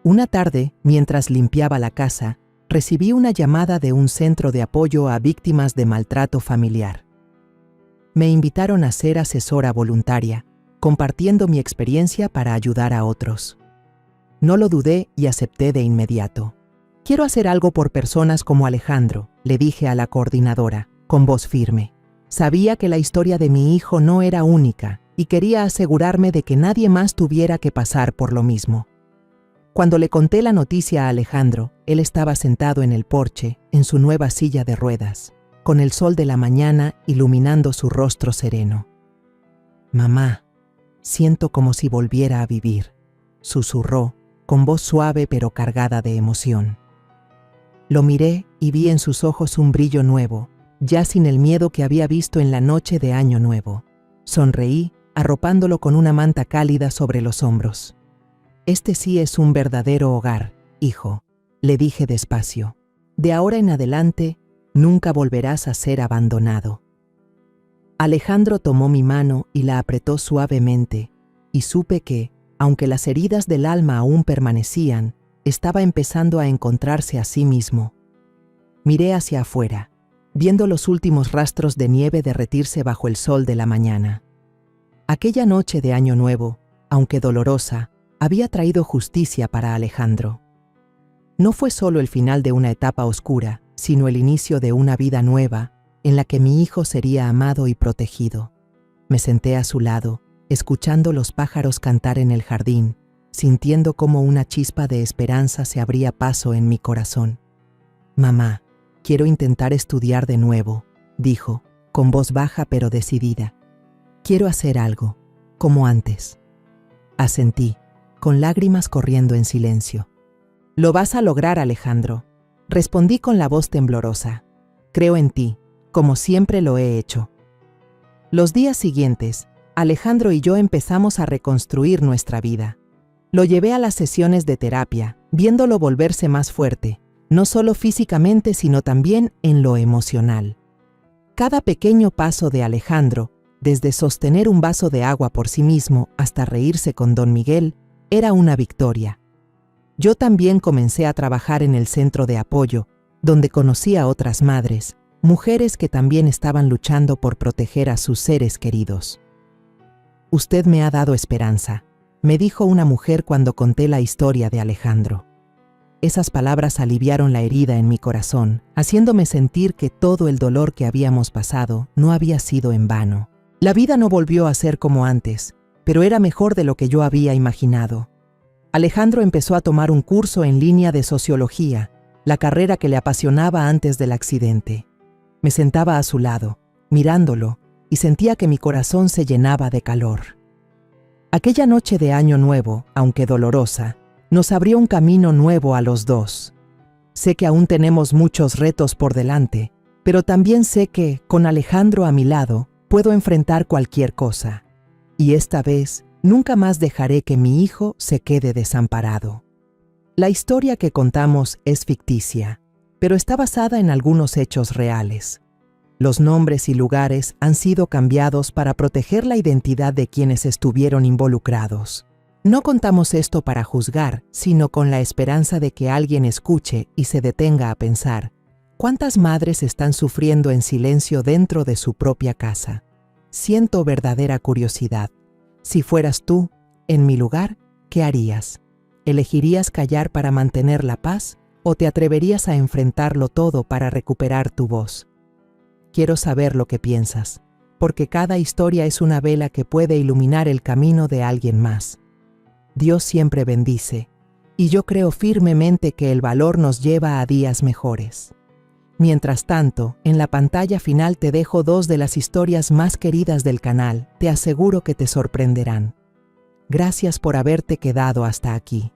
Una tarde, mientras limpiaba la casa, recibí una llamada de un centro de apoyo a víctimas de maltrato familiar. Me invitaron a ser asesora voluntaria, compartiendo mi experiencia para ayudar a otros. No lo dudé y acepté de inmediato. Quiero hacer algo por personas como Alejandro, le dije a la coordinadora, con voz firme. Sabía que la historia de mi hijo no era única y quería asegurarme de que nadie más tuviera que pasar por lo mismo. Cuando le conté la noticia a Alejandro, él estaba sentado en el porche, en su nueva silla de ruedas, con el sol de la mañana iluminando su rostro sereno. «Mamá, siento como si volviera a vivir», susurró, con voz suave pero cargada de emoción. Lo miré y vi en sus ojos un brillo nuevo, ya sin el miedo que había visto en la noche de Año Nuevo. Sonreí, arropándolo con una manta cálida sobre los hombros. «Este sí es un verdadero hogar, hijo», le dije despacio. «De ahora en adelante, nunca volverás a ser abandonado». Alejandro tomó mi mano y la apretó suavemente, y supe que, aunque las heridas del alma aún permanecían, estaba empezando a encontrarse a sí mismo. Miré hacia afuera, viendo los últimos rastros de nieve derretirse bajo el sol de la mañana. Aquella noche de Año Nuevo, aunque dolorosa, había traído justicia para Alejandro. No fue solo el final de una etapa oscura, sino el inicio de una vida nueva, en la que mi hijo sería amado y protegido. Me senté a su lado, escuchando los pájaros cantar en el jardín, sintiendo cómo una chispa de esperanza se abría paso en mi corazón. «Mamá, quiero intentar estudiar de nuevo», dijo, con voz baja pero decidida. «Quiero hacer algo, como antes». Asentí, con lágrimas corriendo en silencio. «Lo vas a lograr, Alejandro», respondí con la voz temblorosa. «Creo en ti, como siempre lo he hecho». Los días siguientes, Alejandro y yo empezamos a reconstruir nuestra vida. Lo llevé a las sesiones de terapia, viéndolo volverse más fuerte, no solo físicamente sino también en lo emocional. Cada pequeño paso de Alejandro, desde sostener un vaso de agua por sí mismo hasta reírse con Don Miguel, era una victoria. Yo también comencé a trabajar en el centro de apoyo, donde conocí a otras madres, mujeres que también estaban luchando por proteger a sus seres queridos. «Usted me ha dado esperanza», me dijo una mujer cuando conté la historia de Alejandro. Esas palabras aliviaron la herida en mi corazón, haciéndome sentir que todo el dolor que habíamos pasado no había sido en vano. La vida no volvió a ser como antes, pero era mejor de lo que yo había imaginado. Alejandro empezó a tomar un curso en línea de sociología, la carrera que le apasionaba antes del accidente. Me sentaba a su lado, mirándolo, y sentía que mi corazón se llenaba de calor. Aquella noche de Año Nuevo, aunque dolorosa, nos abrió un camino nuevo a los dos. Sé que aún tenemos muchos retos por delante, pero también sé que, con Alejandro a mi lado, puedo enfrentar cualquier cosa. Y esta vez, nunca más dejaré que mi hijo se quede desamparado. La historia que contamos es ficticia, pero está basada en algunos hechos reales. Los nombres y lugares han sido cambiados para proteger la identidad de quienes estuvieron involucrados. No contamos esto para juzgar, sino con la esperanza de que alguien escuche y se detenga a pensar: ¿cuántas madres están sufriendo en silencio dentro de su propia casa? Siento verdadera curiosidad. Si fueras tú, en mi lugar, ¿qué harías? ¿Elegirías callar para mantener la paz o te atreverías a enfrentarlo todo para recuperar tu voz? Quiero saber lo que piensas, porque cada historia es una vela que puede iluminar el camino de alguien más. Dios siempre bendice, y yo creo firmemente que el valor nos lleva a días mejores. Mientras tanto, en la pantalla final te dejo 2 de las historias más queridas del canal, te aseguro que te sorprenderán. Gracias por haberte quedado hasta aquí.